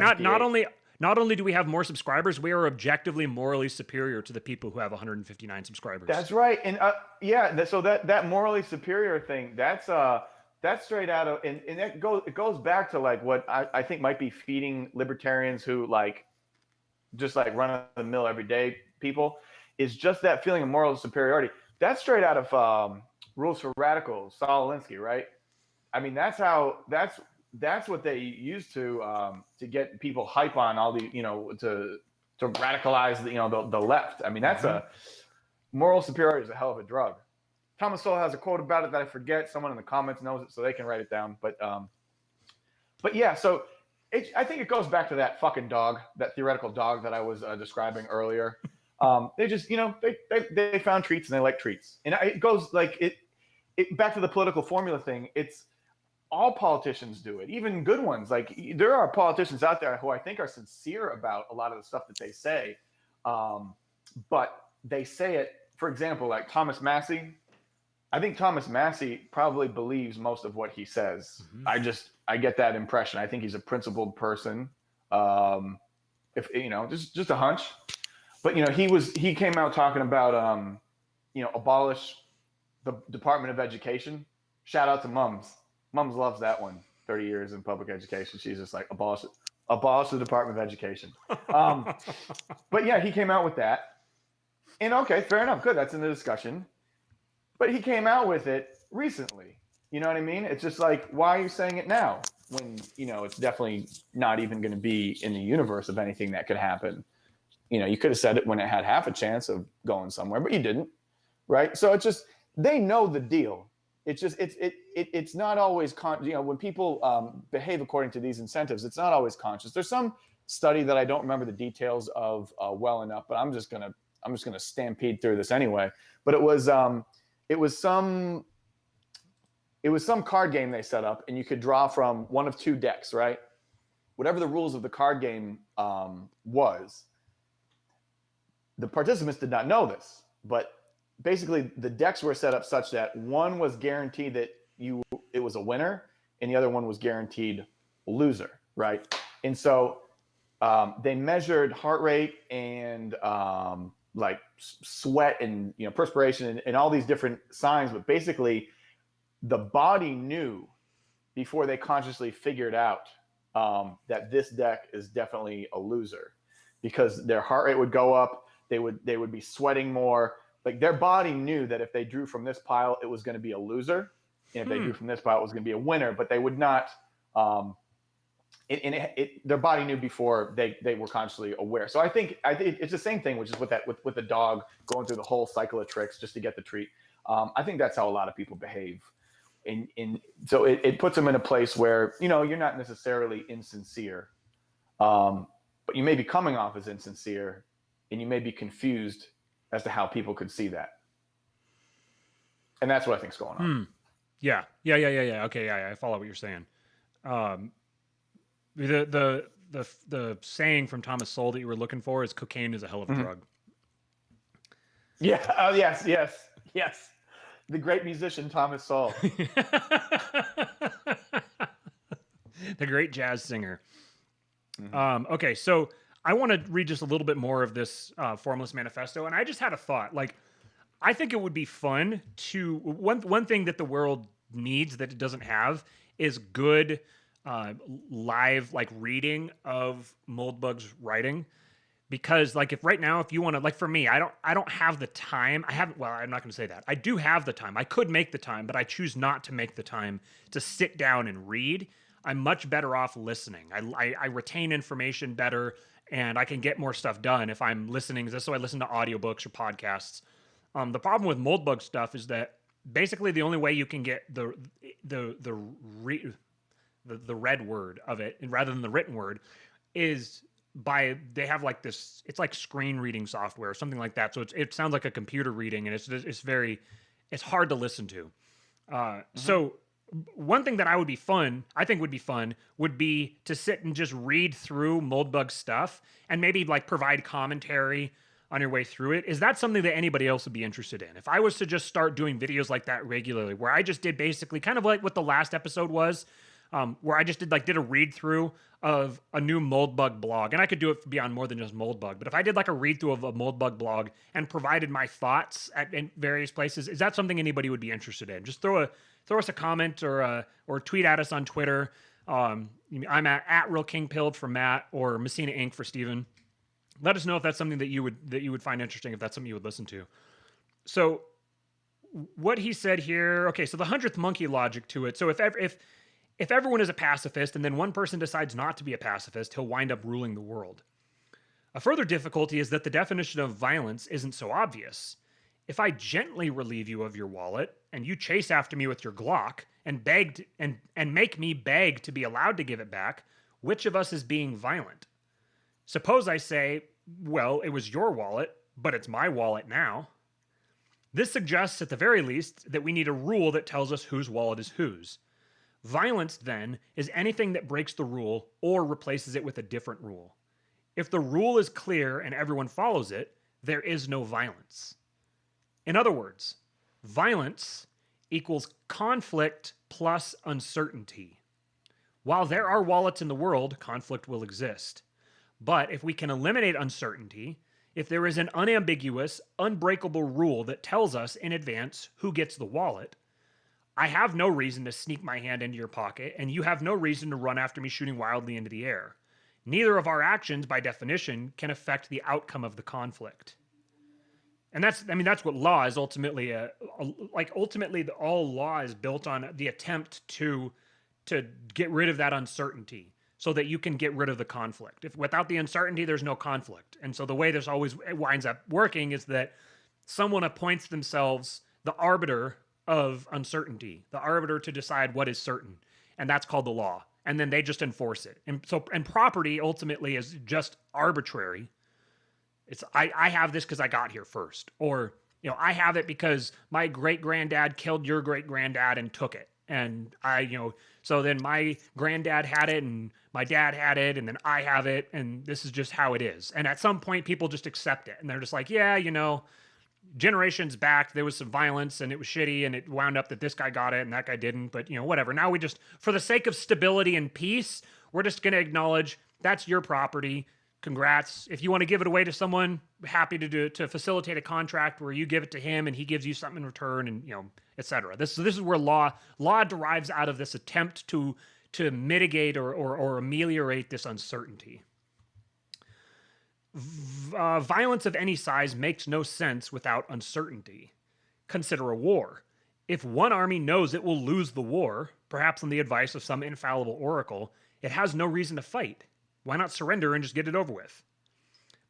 not only do we have more subscribers, we are objectively morally superior to the people who have 159 subscribers. That's right. And so that morally superior thing, that's straight out of, and it goes back to like what I think might be feeding libertarians who like just like run of the mill everyday people, is just that feeling of moral superiority. That's straight out of Rules for Radicals, Saul Alinsky, right? I mean, that's what they used to get people hype on all the, to radicalize the left. I mean, that's a moral superiority is a hell of a drug. Thomas Sowell has a quote about it that I forget. Someone in the comments knows it, so they can write it down. But yeah, so I think it goes back to that fucking dog, that theoretical dog that I was describing earlier. They just, they found treats and they like treats, and it goes like it back to the political formula thing. It's all politicians do it, even good ones. Like there are politicians out there who I think are sincere about a lot of the stuff that they say, but they say it. For example, like Thomas Massey. I think Thomas Massey probably believes most of what he says. I get that impression. I think he's a principled person. If just a hunch. But he came out talking about abolish the Department of Education. Shout out to Mums. Mums loves that one. 30 years in public education. She's just like abolish the Department of Education. But yeah, he came out with that. And okay, fair enough. Good. That's in the discussion. But he came out with it recently. You know what I mean? It's just like, why are you saying it now when, it's definitely not even going to be in the universe of anything that could happen? You could have said it when it had half a chance of going somewhere, but you didn't. Right. So it's just, they know the deal. It's just, it's not always, when people behave according to these incentives, it's not always conscious. There's some study that I don't remember the details of well enough, but I'm just going to stampede through this anyway. But it was some card game they set up, and you could draw from one of two decks, right? Whatever the rules of the card game was. The participants did not know this, but basically the decks were set up such that one was guaranteed that it was a winner, and the other one was guaranteed a loser, right? And so they measured heart rate and like sweat and perspiration and all these different signs, but basically the body knew before they consciously figured out that this deck is definitely a loser, because their heart rate would go up, they would be sweating more. Like their body knew that if they drew from this pile, it was going to be a loser, and if they drew from this pile, it was going to be a winner. But they would not. Their body knew before they were consciously aware. So I think it's the same thing, which is with the dog going through the whole cycle of tricks just to get the treat. I think that's how a lot of people behave, so it puts them in a place where you're not necessarily insincere, but you may be coming off as insincere, and you may be confused as to how people could see that, and that's what I think's going on. Yeah. Okay, yeah, I follow what you're saying. The saying from Thomas Sowell that you were looking for is cocaine is a hell of a drug. Yeah. Oh, yes. The great musician Thomas Sowell. The great jazz singer. Okay, so I want to read just a little bit more of this Formless Manifesto, and I just had a thought. Like, I think it would be fun to one thing that the world needs that it doesn't have is good live reading of Moldbug's writing, because if right now, if you want to, for me, I don't have the time. I'm not going to say that. I do have the time. I could make the time, but I choose not to make the time to sit down and read. I'm much better off listening. I retain information better, and I can get more stuff done if I'm listening. So I listen to audiobooks or podcasts. The problem with Moldbug stuff is that basically the only way you can get the read word of it, and rather than the written word, is they have this, it's like screen reading software or something like that. So it sounds like a computer reading, and it's hard to listen to. So one thing that I think would be fun would be to sit and just read through Moldbug stuff and maybe provide commentary on your way through it. Is that something that anybody else would be interested in? If I was to just start doing videos like that regularly, where I just did basically kind of like what the last episode was, where I just did a read through of a new Moldbug blog, and I could do it beyond more than just Moldbug. But if I did a read through of a Moldbug blog and provided my thoughts in various places, is that something anybody would be interested in? Just throw us a comment or tweet at us on Twitter. I'm at Real King Pilled for Matt, or Messina Inc. for Steven. Let us know if that's something that you would find interesting, if that's something you would listen to. So what he said here, okay, so the 100th monkey logic to it. So if everyone is a pacifist and then one person decides not to be a pacifist, he'll wind up ruling the world. A further difficulty is that the definition of violence isn't so obvious. If I gently relieve you of your wallet and you chase after me with your Glock and begged and make me beg to be allowed to give it back, which of us is being violent? Suppose I say, well, it was your wallet, but it's my wallet now. This suggests, at the very least, that we need a rule that tells us whose wallet is whose. Violence, then, is anything that breaks the rule or replaces it with a different rule. If the rule is clear and everyone follows it, there is no violence. In other words, violence equals conflict plus uncertainty. While there are wallets in the world, conflict will exist. But if we can eliminate uncertainty, if there is an unambiguous, unbreakable rule that tells us in advance who gets the wallet, I have no reason to sneak my hand into your pocket, and you have no reason to run after me shooting wildly into the air. Neither of our actions, by definition, can affect the outcome of the conflict. And that's what law is ultimately. Ultimately, all law is built on the attempt to get rid of that uncertainty, so that you can get rid of the conflict. If without the uncertainty, there's no conflict. And so the way this always winds up working is that someone appoints themselves the arbiter of uncertainty, the arbiter to decide what is certain. And that's called the law. And then they just enforce it. And property ultimately is just arbitrary. It's I have this because I got here first. Or, I have it because my great granddad killed your great granddad and took it. And so then my granddad had it and my dad had it and then I have it and this is just how it is. And at some point people just accept it and they're just like, yeah, generations back there was some violence and it was shitty and it wound up that this guy got it and that guy didn't, but whatever. Now we just, for the sake of stability and peace, we're just going to acknowledge that's your property. Congrats. If you want to give it away to someone, happy to facilitate a contract where you give it to him and he gives you something in return and, etc. This is where law derives out of this attempt to mitigate or ameliorate this uncertainty. Violence of any size makes no sense without uncertainty. Consider a war. If one army knows it will lose the war, perhaps on the advice of some infallible oracle, it has no reason to fight. Why not surrender and just get it over with?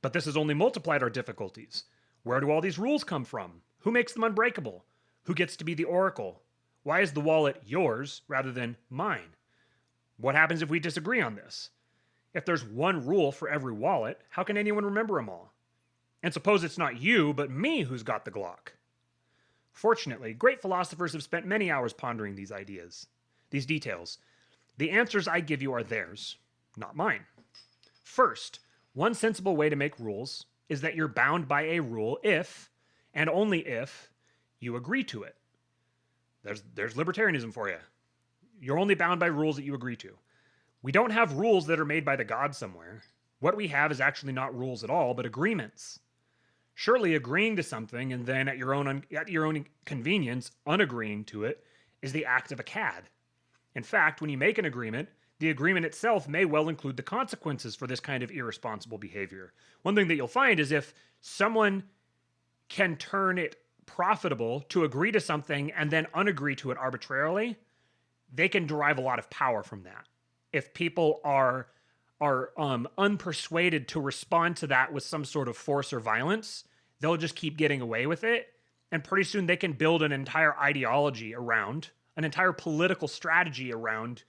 But this has only multiplied our difficulties. Where do all these rules come from? Who makes them unbreakable? Who gets to be the oracle? Why is the wallet yours rather than mine? What happens if we disagree on this? If there's one rule for every wallet, how can anyone remember them all? And suppose it's not you, but me who's got the Glock. Fortunately, great philosophers have spent many hours pondering these ideas, these details. The answers I give you are theirs, not mine. First, one sensible way to make rules is that you're bound by a rule if, and only if, you agree to it. There's libertarianism for you. You're only bound by rules that you agree to. We don't have rules that are made by the gods somewhere. What we have is actually not rules at all, but agreements. Surely agreeing to something and then at your own convenience unagreeing to it is the act of a cad. In fact, when you make an agreement, the agreement itself may well include the consequences for this kind of irresponsible behavior. One thing that you'll find is if someone can turn it profitable to agree to something and then unagree to it arbitrarily, they can derive a lot of power from that. If people are unpersuaded to respond to that with some sort of force or violence, they'll just keep getting away with it. And pretty soon they can build an entire ideology around, an entire political strategy around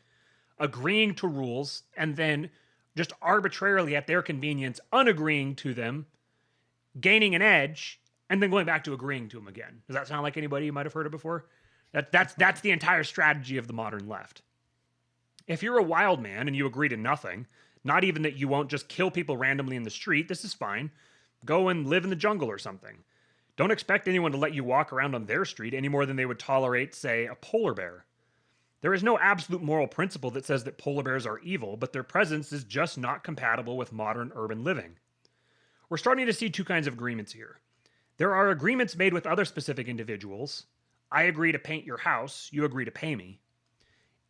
agreeing to rules and then just arbitrarily at their convenience unagreeing to them, gaining an edge, and then going back to agreeing to them again. Does that sound like anybody you might have heard of before? That's the entire strategy of the modern left. If you're a wild man and you agree to nothing, not even that you won't just kill people randomly in the street, this is fine. Go and live in the jungle or something. Don't expect anyone to let you walk around on their street any more than they would tolerate, say, a polar bear. There is no absolute moral principle that says that polar bears are evil, but their presence is just not compatible with modern urban living. We're starting to see two kinds of agreements here. There are agreements made with other specific individuals. I agree to paint your house, you agree to pay me.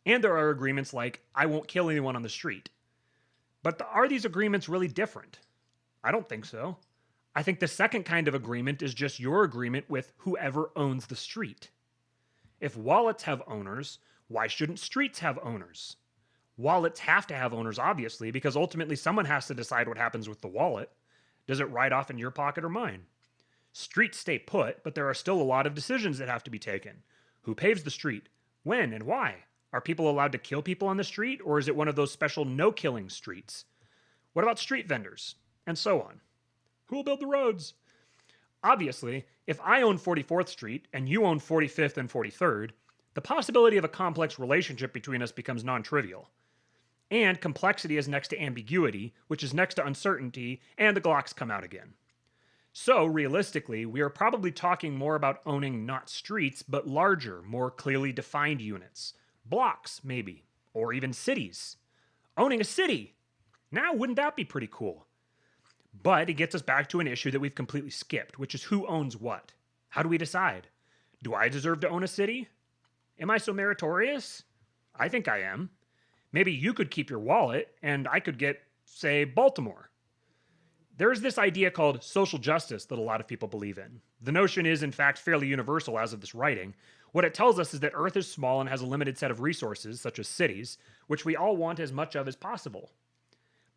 And there are agreements like, I won't kill anyone on the street. But are these agreements really different? I don't think so. I think the second kind of agreement is just your agreement with whoever owns the street. If wallets have owners, why shouldn't streets have owners? Wallets have to have owners, obviously, because ultimately someone has to decide what happens with the wallet. Does it ride off in your pocket or mine? Streets stay put, but there are still a lot of decisions that have to be taken. Who paves the street? When and why? Are people allowed to kill people on the street, or is it one of those special no-killing streets? What about street vendors? And so on. Who will build the roads? Obviously, if I own 44th Street and you own 45th and 43rd, the possibility of a complex relationship between us becomes non-trivial. And complexity is next to ambiguity, which is next to uncertainty, and the Glocks come out again. So, realistically, we are probably talking more about owning not streets, but larger, more clearly defined units. Blocks, maybe. Or even cities. Owning a city! Now, wouldn't that be pretty cool? But it gets us back to an issue that we've completely skipped, which is who owns what. How do we decide? Do I deserve to own a city? Am I so meritorious? I think I am. Maybe you could keep your wallet, and I could get, say, Baltimore. There's this idea called social justice that a lot of people believe in. The notion is, in fact, fairly universal as of this writing. What it tells us is that Earth is small and has a limited set of resources, such as cities, which we all want as much of as possible.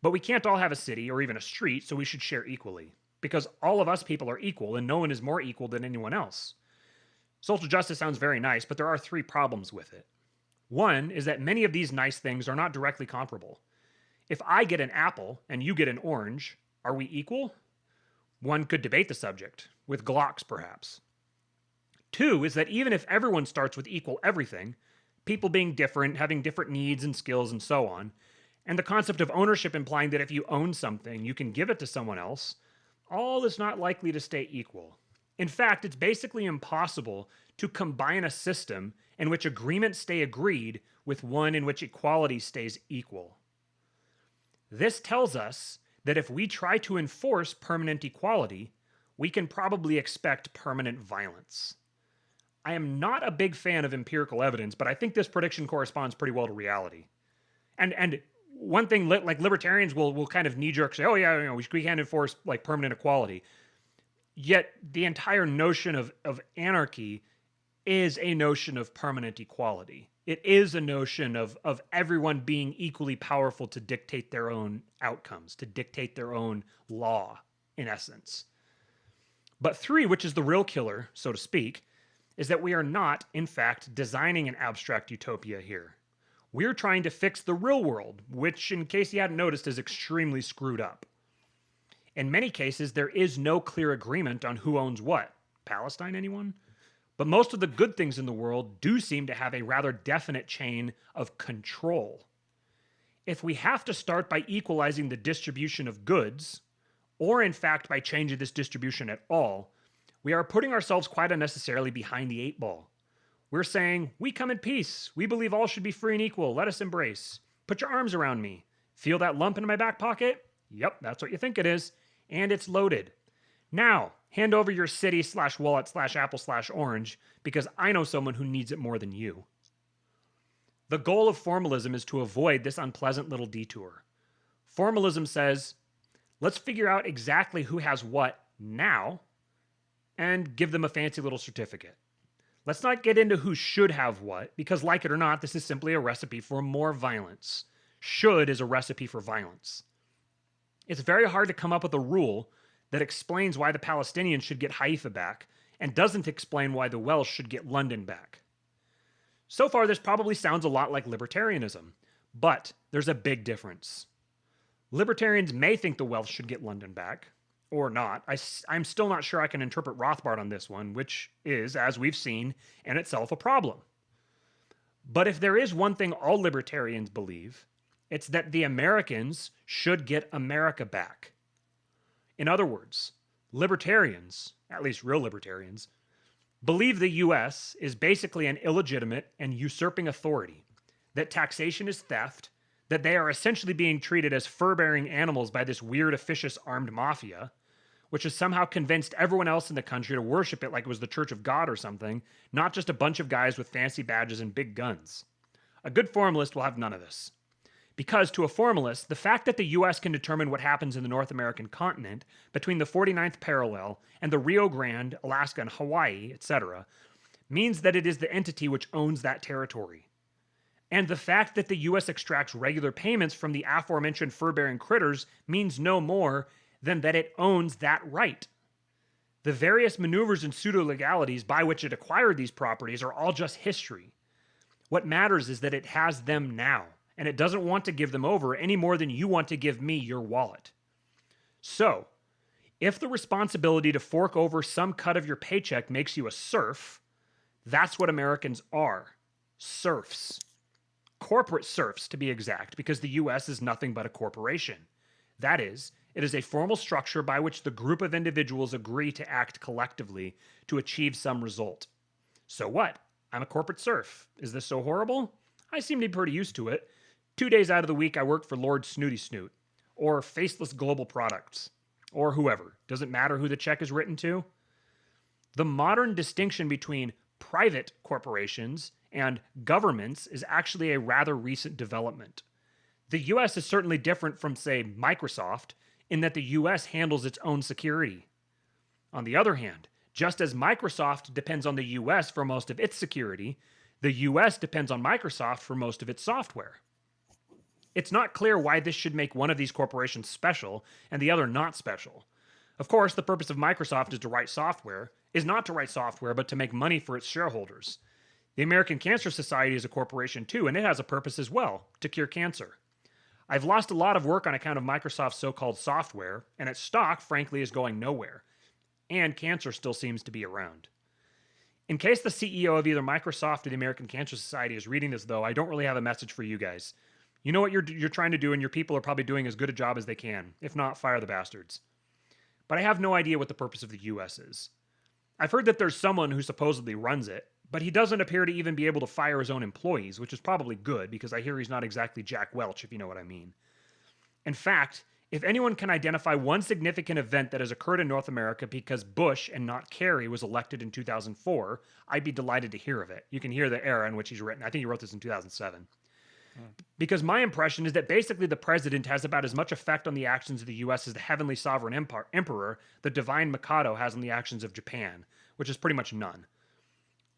But we can't all have a city or even a street, so we should share equally. Because all of us people are equal, and no one is more equal than anyone else. Social justice sounds very nice, but there are 3 problems with it. One is that many of these nice things are not directly comparable. If I get an apple and you get an orange, are we equal? One could debate the subject, with Glocks perhaps. 2 is that even if everyone starts with equal everything, people being different, having different needs and skills and so on, and the concept of ownership implying that if you own something, you can give it to someone else, all is not likely to stay equal. In fact, it's basically impossible to combine a system in which agreements stay agreed with one in which equality stays equal. This tells us that if we try to enforce permanent equality, we can probably expect permanent violence. I am not a big fan of empirical evidence, but I think this prediction corresponds pretty well to reality. And one thing, like libertarians will kind of knee-jerk say, oh yeah, we can't enforce like permanent equality. Yet the entire notion of anarchy is a notion of permanent equality. It is a notion of everyone being equally powerful to dictate their own outcomes, to dictate their own law, in essence. But 3, which is the real killer, so to speak, is that we are not, in fact, designing an abstract utopia here. We're trying to fix the real world, which, in case you hadn't noticed, is extremely screwed up. In many cases, there is no clear agreement on who owns what. Palestine, anyone? But most of the good things in the world do seem to have a rather definite chain of control. If we have to start by equalizing the distribution of goods, or in fact by changing this distribution at all, we are putting ourselves quite unnecessarily behind the 8 ball. We're saying, we come in peace. We believe all should be free and equal. Let us embrace. Put your arms around me. Feel that lump in my back pocket? Yep, that's what you think it is. And it's loaded. Now, hand over your city/wallet/apple/orange because I know someone who needs it more than you. The goal of formalism is to avoid this unpleasant little detour. Formalism says, let's figure out exactly who has what now and give them a fancy little certificate. Let's not get into who should have what, because like it or not, this is simply a recipe for more violence. Should is a recipe for violence. It's very hard to come up with a rule that explains why the Palestinians should get Haifa back and doesn't explain why the Welsh should get London back. So far, this probably sounds a lot like libertarianism, but there's a big difference. Libertarians may think the Welsh should get London back, or not. I'm still not sure I can interpret Rothbard on this one, which is, as we've seen, in itself a problem. But if there is one thing all libertarians believe, it's that the Americans should get America back. In other words, libertarians, at least real libertarians, believe the US is basically an illegitimate and usurping authority, that taxation is theft, that they are essentially being treated as fur-bearing animals by this weird officious armed mafia, which has somehow convinced everyone else in the country to worship it like it was the Church of God or something, not just a bunch of guys with fancy badges and big guns. A good formalist will have none of this. Because to a formalist, the fact that the US can determine what happens in the North American continent between the 49th parallel and the Rio Grande, Alaska, and Hawaii, etc., means that it is the entity which owns that territory. And the fact that the US extracts regular payments from the aforementioned fur-bearing critters means no more than that it owns that right. The various maneuvers and pseudo-legalities by which it acquired these properties are all just history. What matters is that it has them now, and it doesn't want to give them over any more than you want to give me your wallet. So, if the responsibility to fork over some cut of your paycheck makes you a serf, that's what Americans are. Serfs. Corporate serfs, to be exact, because the US is nothing but a corporation. That is, it is a formal structure by which the group of individuals agree to act collectively to achieve some result. So what? I'm a corporate serf. Is this so horrible? I seem to be pretty used to it. 2 days out of the week I work for Lord Snooty Snoot, or Faceless Global Products, or whoever. Doesn't matter who the check is written to. The modern distinction between private corporations and governments is actually a rather recent development. The US is certainly different from, say, Microsoft, in that the US handles its own security. On the other hand, just as Microsoft depends on the US for most of its security, the US depends on Microsoft for most of its software. It's not clear why this should make one of these corporations special and the other not special. Of course, the purpose of Microsoft is not to write software, but to make money for its shareholders. The American Cancer Society is a corporation too, and it has a purpose as well, to cure cancer. I've lost a lot of work on account of Microsoft's so-called software, and its stock, frankly, is going nowhere. And cancer still seems to be around. In case the CEO of either Microsoft or the American Cancer Society is reading this, though, I don't really have a message for you guys. You know what you're trying to do, and your people are probably doing as good a job as they can. If not, fire the bastards. But I have no idea what the purpose of the US is. I've heard that there's someone who supposedly runs it, but he doesn't appear to even be able to fire his own employees, which is probably good, because I hear he's not exactly Jack Welch, if you know what I mean. In fact, if anyone can identify one significant event that has occurred in North America because Bush and not Kerry was elected in 2004, I'd be delighted to hear of it. You can hear the era in which he's written. I think he wrote this in 2007. Because my impression is that basically the president has about as much effect on the actions of the US as the heavenly sovereign emperor, the divine Mikado, has on the actions of Japan, which is pretty much none.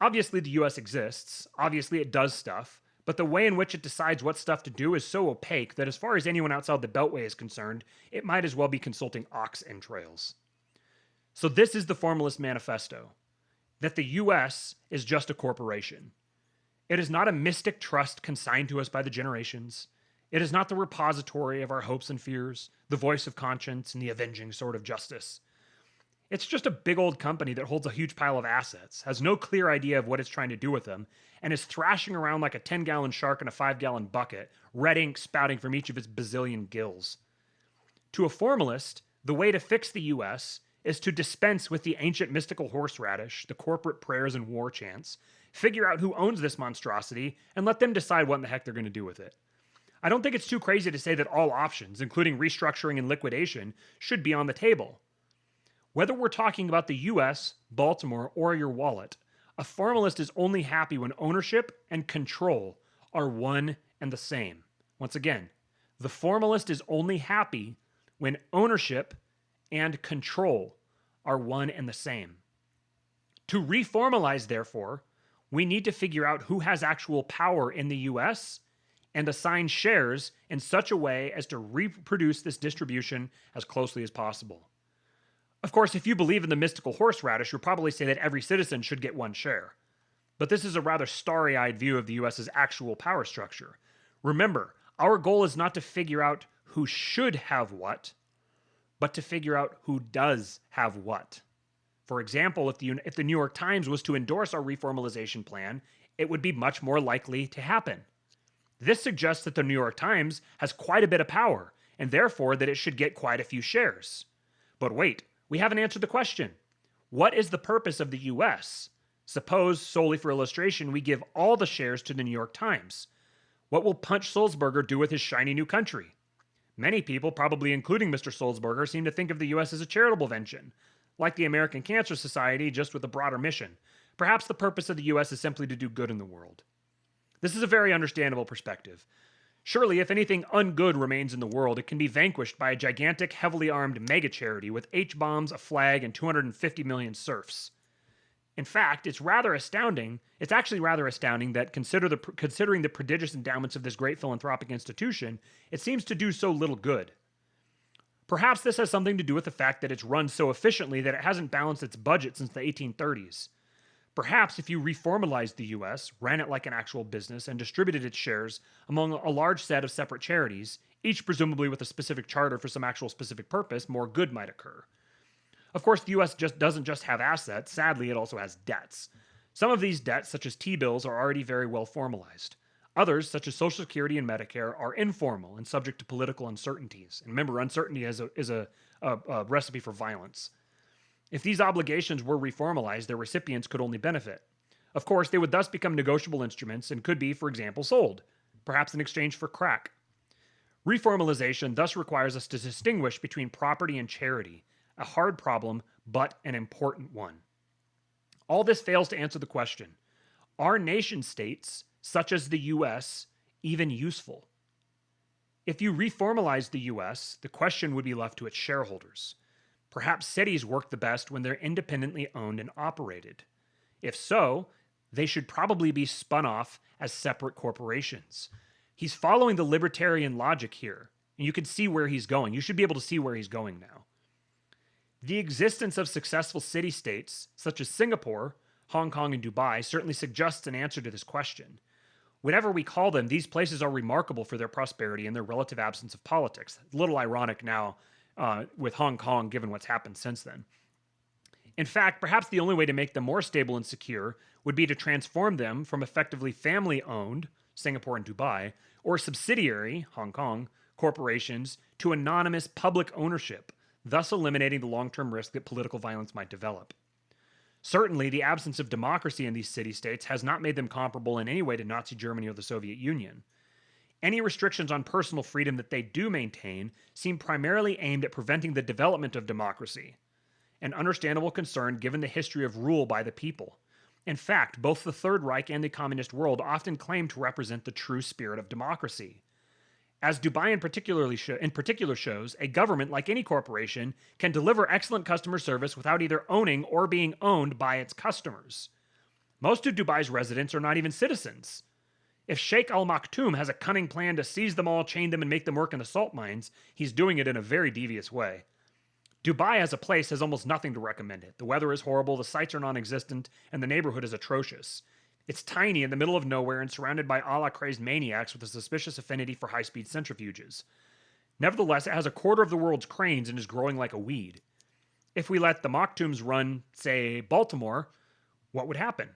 Obviously the US exists, obviously it does stuff, but the way in which it decides what stuff to do is so opaque that as far as anyone outside the Beltway is concerned, it might as well be consulting ox entrails. So this is the Formless Manifesto, that the US is just a corporation. It is not a mystic trust consigned to us by the generations. It is not the repository of our hopes and fears, the voice of conscience, and the avenging sword of justice. It's just a big old company that holds a huge pile of assets, has no clear idea of what it's trying to do with them, and is thrashing around like a 10-gallon shark in a 5-gallon bucket, red ink spouting from each of its bazillion gills. To a formalist, the way to fix the US is to dispense with the ancient mystical horseradish, the corporate prayers and war chants, figure out who owns this monstrosity, and let them decide what in the heck they're going to do with it. I don't think it's too crazy to say that all options, including restructuring and liquidation, should be on the table. Whether we're talking about the US, Baltimore, or your wallet, a formalist is only happy when ownership and control are one and the same. Once again, the formalist is only happy when ownership and control are one and the same. To reformalize, therefore, we need to figure out who has actual power in the US and assign shares in such a way as to reproduce this distribution as closely as possible. Of course, if you believe in the mystical horseradish, you'll probably say that every citizen should get one share. But this is a rather starry-eyed view of the US's actual power structure. Remember, our goal is not to figure out who should have what, but to figure out who does have what. For example, if the New York Times was to endorse our reformalization plan, it would be much more likely to happen. This suggests that the New York Times has quite a bit of power, and therefore that it should get quite a few shares. But wait, we haven't answered the question. What is the purpose of the US? Suppose, solely for illustration, we give all the shares to the New York Times. What will Punch Sulzberger do with his shiny new country? Many people, probably including Mr. Sulzberger, seem to think of the US as a charitable venture, like the American Cancer Society, just with a broader mission. Perhaps the purpose of the US is simply to do good in the world. This is a very understandable perspective. Surely, if anything ungood remains in the world, it can be vanquished by a gigantic, heavily armed mega charity with H-bombs, a flag, and 250 million serfs. In fact, it's actually rather astounding that considering the prodigious endowments of this great philanthropic institution, it seems to do so little good. Perhaps this has something to do with the fact that it's run so efficiently that it hasn't balanced its budget since the 1830s. Perhaps if you reformalized the US, ran it like an actual business, and distributed its shares among a large set of separate charities, each presumably with a specific charter for some actual specific purpose, more good might occur. Of course, the US doesn't just have assets, sadly, it also has debts. Some of these debts, such as T-bills, are already very well formalized. Others, such as Social Security and Medicare, are informal and subject to political uncertainties. And remember, uncertainty is a recipe for violence. If these obligations were reformalized, their recipients could only benefit. Of course, they would thus become negotiable instruments and could be, for example, sold, perhaps in exchange for crack. Reformalization thus requires us to distinguish between property and charity, a hard problem, but an important one. All this fails to answer the question, are nation states, such as the US, even useful? If you reformalize the US, the question would be left to its shareholders. Perhaps cities work the best when they're independently owned and operated. If so, they should probably be spun off as separate corporations. He's following the libertarian logic here, and you can see where he's going. You should be able to see where he's going now. The existence of successful city-states, such as Singapore, Hong Kong, and Dubai, certainly suggests an answer to this question. Whatever we call them, these places are remarkable for their prosperity and their relative absence of politics. A little ironic now with Hong Kong, given what's happened since then. In fact, perhaps the only way to make them more stable and secure would be to transform them from effectively family-owned, Singapore and Dubai, or subsidiary, Hong Kong, corporations to anonymous public ownership, thus eliminating the long-term risk that political violence might develop. Certainly, the absence of democracy in these city-states has not made them comparable in any way to Nazi Germany or the Soviet Union. Any restrictions on personal freedom that they do maintain seem primarily aimed at preventing the development of democracy, an understandable concern given the history of rule by the people. In fact, both the Third Reich and the communist world often claim to represent the true spirit of democracy. As Dubai in particular shows, a government, like any corporation, can deliver excellent customer service without either owning or being owned by its customers. Most of Dubai's residents are not even citizens. If Sheikh Al Maktoum has a cunning plan to seize them all, chain them, and make them work in the salt mines, he's doing it in a very devious way. Dubai as a place has almost nothing to recommend it. The weather is horrible, the sights are non-existent, and the neighborhood is atrocious. It's tiny in the middle of nowhere and surrounded by Allah-crazed maniacs with a suspicious affinity for high-speed centrifuges. Nevertheless, it has a quarter of the world's cranes and is growing like a weed. If we let the Maktoums run, say, Baltimore, what would happen?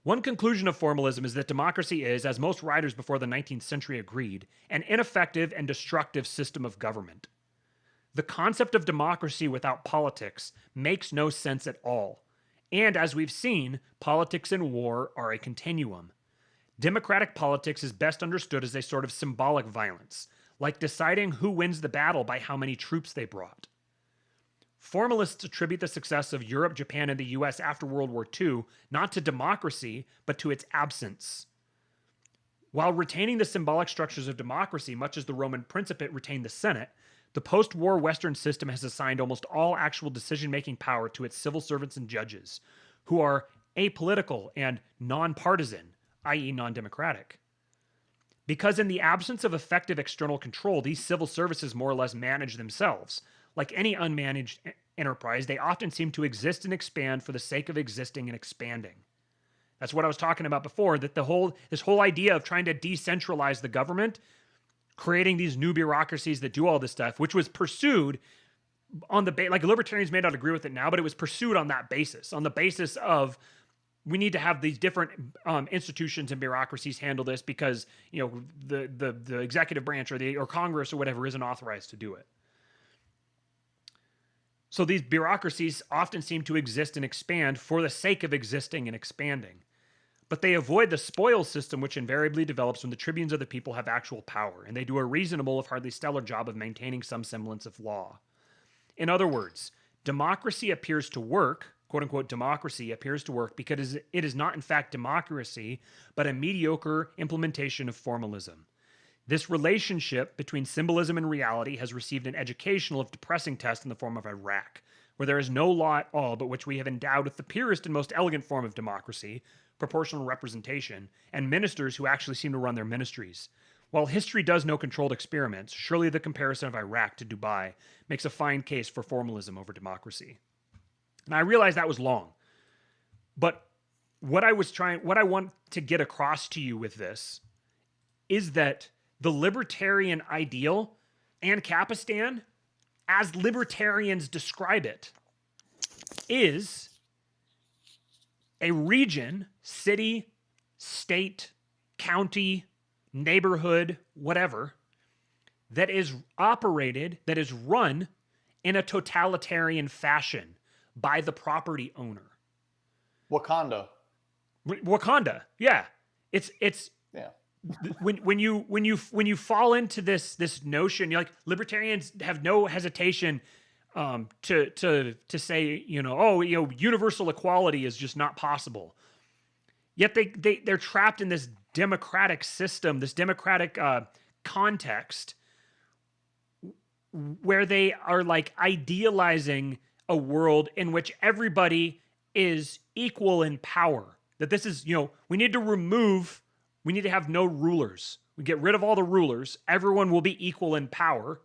One conclusion of formalism is that democracy is, as most writers before the 19th century agreed, an ineffective and destructive system of government. The concept of democracy without politics makes no sense at all. And as we've seen, politics and war are a continuum. Democratic politics is best understood as a sort of symbolic violence, like deciding who wins the battle by how many troops they brought. Formalists attribute the success of Europe, Japan, and the US after World War II not to democracy, but to its absence. While retaining the symbolic structures of democracy, much as the Roman Principate retained the Senate, the post-war Western system has assigned almost all actual decision-making power to its civil servants and judges, who are apolitical and non-partisan, i.e. non-democratic. Because in the absence of effective external control, these civil services more or less manage themselves. Like any unmanaged enterprise, they often seem to exist and expand for the sake of existing and expanding. That's what I was talking about before, that this whole idea of trying to decentralize the government, creating these new bureaucracies that do all this stuff, which was pursued on the like libertarians may not agree with it now, but it was pursued on that basis, on the basis of we need to have these different institutions and bureaucracies handle this because the executive branch or Congress or whatever isn't authorized to do it. So these bureaucracies often seem to exist and expand for the sake of existing and expanding. But they avoid the spoils system which invariably develops when the tribunes of the people have actual power, and they do a reasonable, if hardly stellar, job of maintaining some semblance of law. In other words, democracy appears to work, quote-unquote democracy appears to work because it is not in fact democracy, but a mediocre implementation of formalism. This relationship between symbolism and reality has received an educational, if depressing, test in the form of Iraq, where there is no law at all, but which we have endowed with the purest and most elegant form of democracy, proportional representation, and ministers who actually seem to run their ministries. While history does no controlled experiments, surely the comparison of Iraq to Dubai makes a fine case for formalism over democracy. And I realized that was long, but what I want to get across to you with this is that the libertarian ideal and Capistan, as libertarians describe it, is a region, city, state, county, neighborhood, whatever, that is operated, that is run in a totalitarian fashion by the property owner. Wakanda, yeah. It's yeah. when you fall into this notion, you're like, libertarians have no hesitation to say, universal equality is just not possible. Yet they're trapped in this democratic system, this democratic context, where they are like idealizing a world in which everybody is equal in power. That this is, we need to have no rulers. We get rid of all the rulers. Everyone will be equal in power.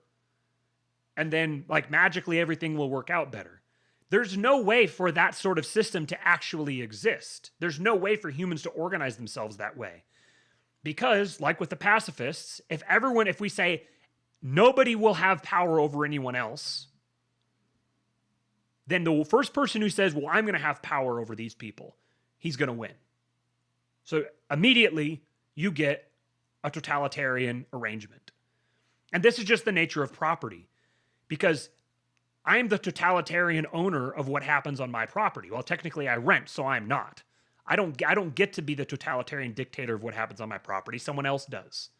And then, like, magically everything will work out better. There's no way for that sort of system to actually exist. There's no way for humans to organize themselves that way. Because, like with the pacifists, if we say nobody will have power over anyone else, then the first person who says, well, I'm going to have power over these people, he's going to win. So immediately you get a totalitarian arrangement. And this is just the nature of property, because I'm the totalitarian owner of what happens on my property. Well, technically I rent, so I'm not. I don't get to be the totalitarian dictator of what happens on my property. Someone else does.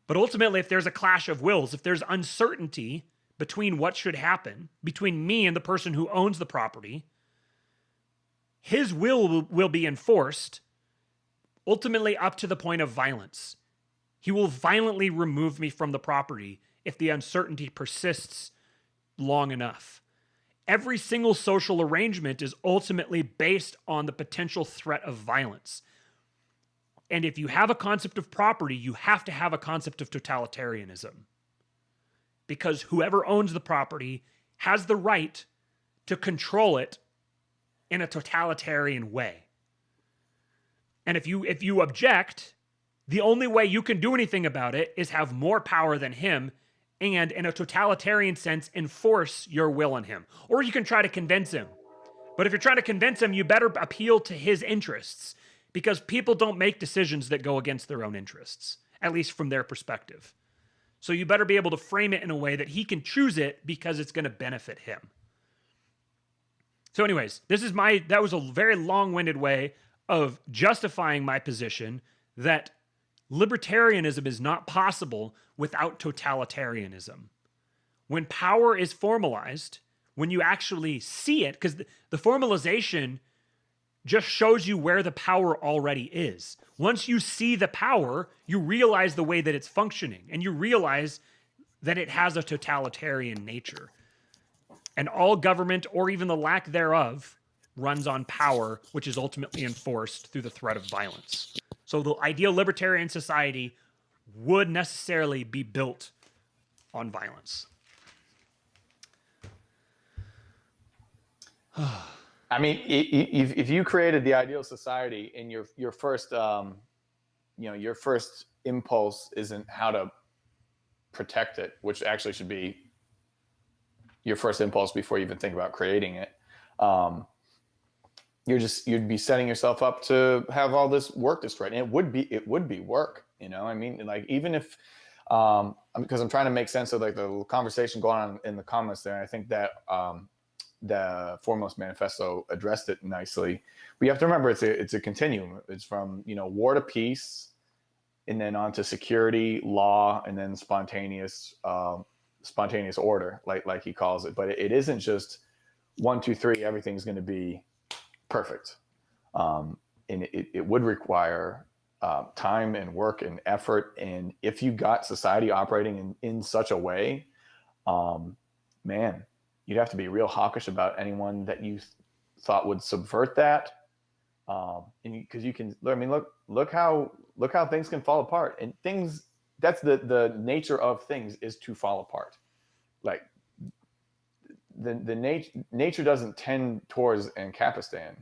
But ultimately, if there's a clash of wills, if there's uncertainty between what should happen, between me and the person who owns the property, his will be enforced, ultimately up to the point of violence. He will violently remove me from the property if the uncertainty persists long enough. Every single social arrangement is ultimately based on the potential threat of violence. And if you have a concept of property, you have to have a concept of totalitarianism. Because whoever owns the property has the right to control it in a totalitarian way. And if you object, the only way you can do anything about it is have more power than him and, in a totalitarian sense, enforce your will on him. Or you can try to convince him. But if you're trying to convince him, you better appeal to his interests, because people don't make decisions that go against their own interests, at least from their perspective. So you better be able to frame it in a way that he can choose it because it's going to benefit him. So anyways, that was a very long-winded way of justifying my position that libertarianism is not possible without totalitarianism. When power is formalized, when you actually see it, because the formalization just shows you where the power already is. Once you see the power, you realize the way that it's functioning, and you realize that it has a totalitarian nature. And all government, or even the lack thereof, runs on power, which is ultimately enforced through the threat of violence. So the ideal libertarian society would necessarily be built on violence. I mean, if you created the ideal society and your first your first impulse isn't how to protect it, which actually should be your first impulse before you even think about creating it, you'd be setting yourself up to have all this work destroyed. And it would be work, I mean, like, even if because I'm trying to make sense of like the conversation going on in the comments there, and I think that the Formless Manifesto addressed it nicely. But you have to remember it's a continuum. It's from war to peace, and then on to security, law, and then spontaneous order, like he calls it. But it isn't just 1, 2, 3. Everything's going to be perfect, and it would require time and work and effort. And if you got society operating in such a way, man, you'd have to be real hawkish about anyone that you thought would subvert that. Because you can, I mean, look how things can fall apart, and things, that's the nature of things, is to fall apart. Like the nature doesn't tend towards Ancapistan.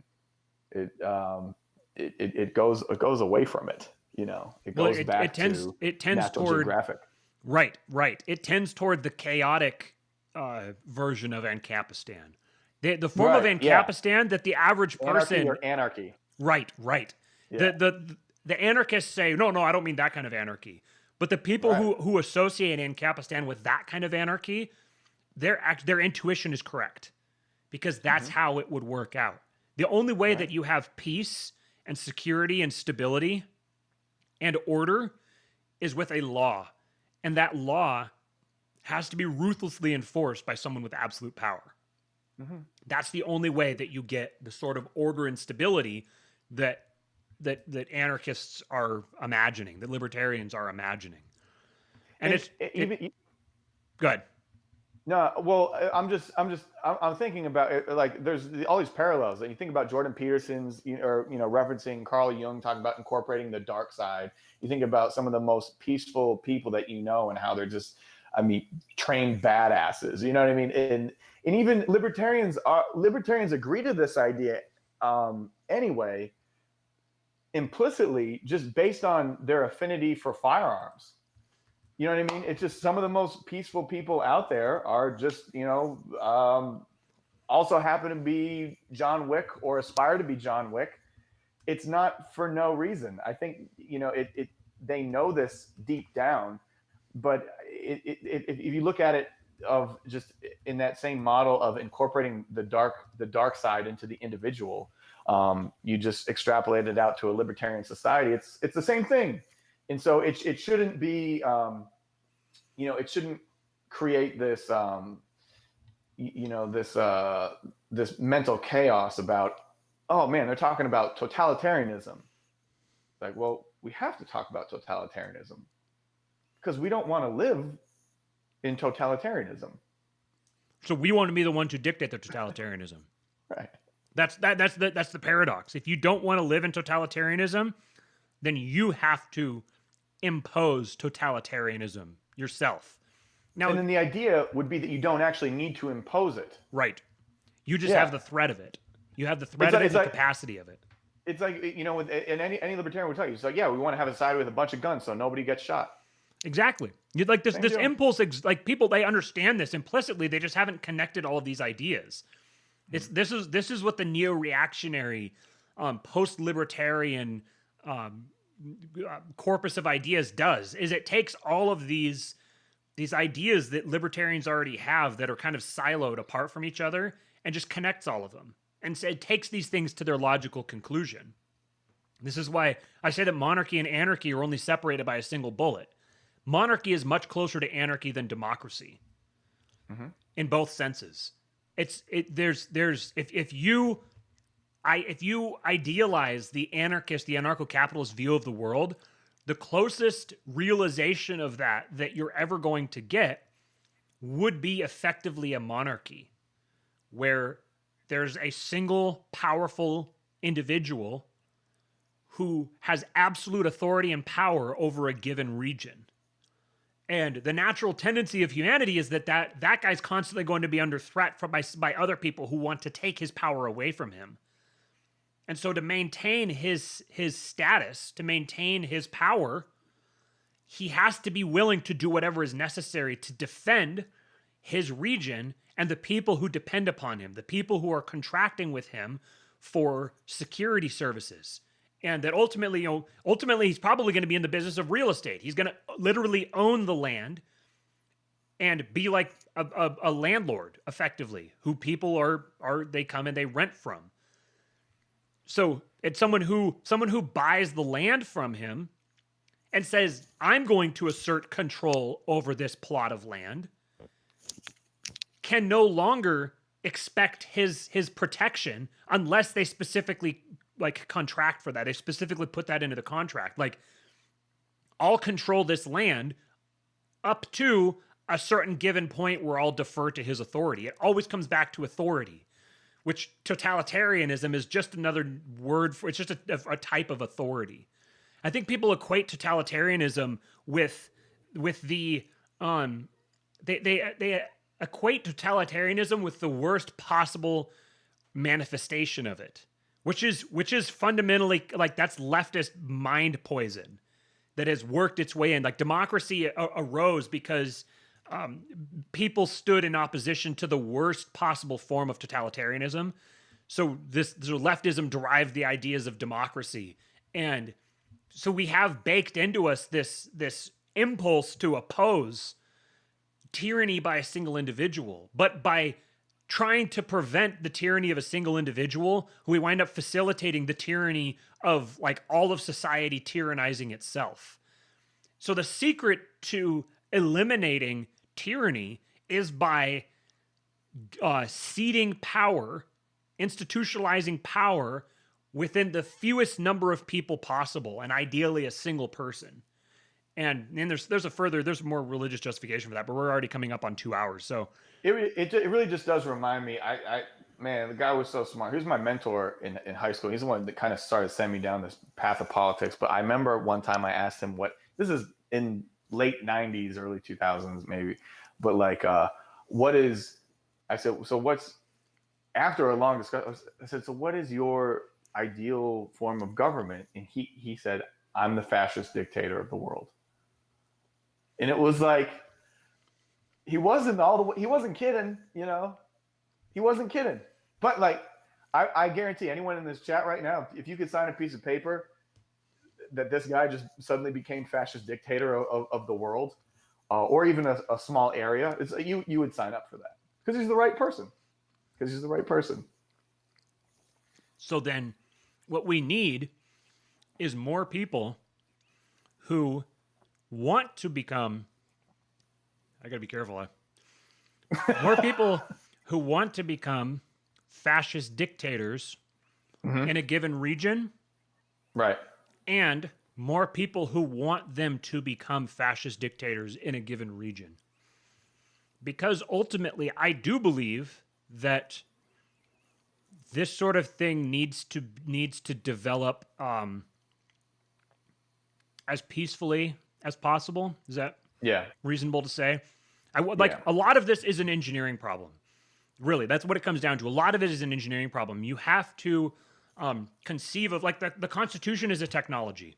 It goes away from it. You know, it goes back to National Geographic. Right. It tends toward the chaotic version of Ancapistan. The form of Ancapistan that the average person... Anarchy. Right. Yeah. The anarchists say, no, I don't mean that kind of anarchy. But the people who associate Ancapistan with that kind of anarchy, their intuition is correct. Because that's how it would work out. The only way that you have peace and security and stability and order is with a law. And that law has to be ruthlessly enforced by someone with absolute power. That's the only way that you get the sort of order and stability that anarchists are imagining, that libertarians are imagining. And go ahead. No, well, I'm thinking about it, like there's all these parallels. You think about Jordan Peterson's, referencing Carl Jung, talking about incorporating the dark side. You think about some of the most peaceful people that you know and how they're just, trained badasses. You know what I mean? And even libertarians agree to this idea anyway, implicitly, just based on their affinity for firearms. You know what I mean? It's just some of the most peaceful people out there are just, also happen to be John Wick or aspire to be John Wick. It's not for no reason. I think, they know this deep down, but if you look at it of just in that same model of incorporating the dark side into the individual, you just extrapolate it out to a libertarian society. It's the same thing. And so it shouldn't be, it shouldn't create this, this mental chaos about, oh man, they're talking about totalitarianism. Like, well, we have to talk about totalitarianism because we don't want to live in totalitarianism. So we want to be the one to dictate the totalitarianism. Right. That's the paradox. If you don't want to live in totalitarianism, then you have to impose totalitarianism yourself. Now, and then the idea would be that you don't actually need to impose it. Right. You just have the threat of it. You have the threat of it and the capacity of it. It's like, and any libertarian would tell you, it's like, yeah, we want to have a society with a bunch of guns so nobody gets shot. Exactly. You'd like this impulse, like people, they understand this implicitly. They just haven't connected all of these ideas. This is what the neo-reactionary, post-libertarian corpus of ideas does. Is it takes all of these ideas that libertarians already have that are kind of siloed apart from each other and just connects all of them. And so it takes these things to their logical conclusion. This is why I say that monarchy and anarchy are only separated by a single bullet. Monarchy is much closer to anarchy than democracy, in both senses. If you idealize the anarcho-capitalist view of the world, the closest realization of that you're ever going to get would be effectively a monarchy, where there's a single powerful individual who has absolute authority and power over a given region. And the natural tendency of humanity is that guy's constantly going to be under threat by other people who want to take his power away from him. And so to maintain his status, to maintain his power, he has to be willing to do whatever is necessary to defend his region and the people who depend upon him, the people who are contracting with him for security services. And that ultimately he's probably going to be in the business of real estate. He's going to literally own the land and be like a landlord, effectively, who people they come and they rent from. So it's someone who buys the land from him and says, I'm going to assert control over this plot of land, can no longer expect his protection unless they specifically like contract for that. They specifically put that into the contract. Like, I'll control this land up to a certain given point where I'll defer to his authority. It always comes back to authority, which totalitarianism is just another word for. It's just a type of authority. I think people equate totalitarianism with the they equate totalitarianism with the worst possible manifestation of it, which is fundamentally like that's leftist mind poison that has worked its way in. Like democracy arose because people stood in opposition to the worst possible form of totalitarianism. So leftism derived the ideas of democracy, and so we have baked into us this impulse to oppose tyranny by a single individual, but by trying to prevent the tyranny of a single individual, we wind up facilitating the tyranny of like all of society tyrannizing itself. So the secret to eliminating tyranny is by seeding power, institutionalizing power within the fewest number of people possible, and ideally a single person. And there's more religious justification for that, but we're already coming up on 2 hours. So it really just does remind me. Man, the guy was so smart. He was my mentor in high school. He's the one that kind of started sending me down this path of politics. But I remember one time I asked him this is in late 90s, early 2000s maybe. But like, I said, so what's, after a long discussion, I said, so what is your ideal form of government? And he said, I'm the fascist dictator of the world. And it was like, he wasn't kidding, he wasn't kidding. But like, I guarantee anyone in this chat right now, if you could sign a piece of paper that this guy just suddenly became fascist dictator of the world, or even a small area, you would sign up for that because he's the right person. So then what we need is more people who want to become, I gotta be careful, more people who want to become fascist dictators in a given region. Right. And more people who want them to become fascist dictators in a given region. Because ultimately, I do believe that this sort of thing needs to develop as peacefully as possible. Is that reasonable to say? A lot of this is an engineering problem. Really, that's what it comes down to. A lot of it is an engineering problem. You have to conceive of, like, the Constitution is a technology.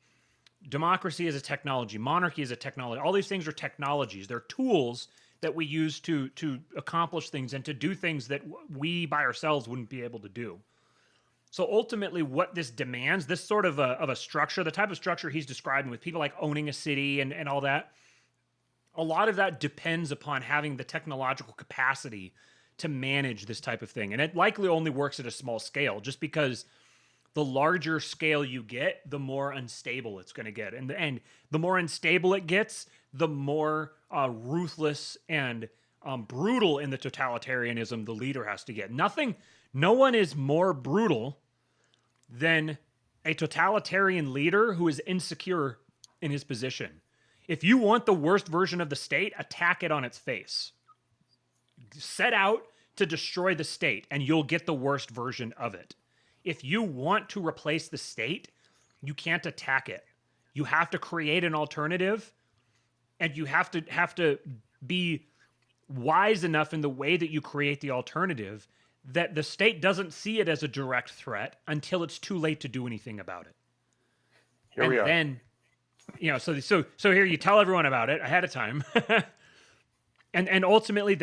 Democracy is a technology. Monarchy is a technology. All these things are technologies. They're tools that we use to accomplish things and to do things that we by ourselves wouldn't be able to do. So ultimately, what this demands, this sort of a structure, the type of structure he's describing with people like owning a city and all that, a lot of that depends upon having the technological capacity to manage this type of thing. And it likely only works at a small scale, just because the larger scale you get, the more unstable it's going to get. And the more unstable it gets, the more ruthless and brutal in the totalitarianism the leader has to get. No one is more brutal than a totalitarian leader who is insecure in his position. If you want the worst version of the state, attack it on its face. Set out to destroy the state, and you'll get the worst version of it. If you want to replace the state, you can't attack it. You have to create an alternative, and you have to be wise enough in the way that you create the alternative that the state doesn't see it as a direct threat until it's too late to do anything about it. Here we are. Then, so here you tell everyone about it ahead of time. And ultimately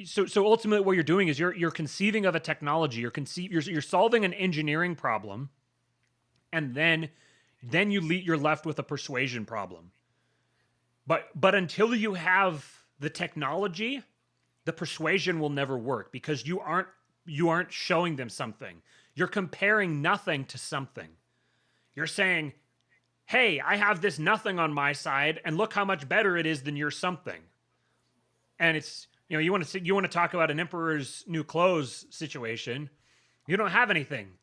so ultimately what you're doing is you're conceiving of a technology, you're solving an engineering problem, and then you're left with a persuasion problem. But until you have the technology, the persuasion will never work, because you aren't showing them something. You're comparing nothing to something. You're saying, "Hey, I have this nothing on my side, and look how much better it is than your something." And it's, you want to talk about an emperor's new clothes situation. You don't have anything.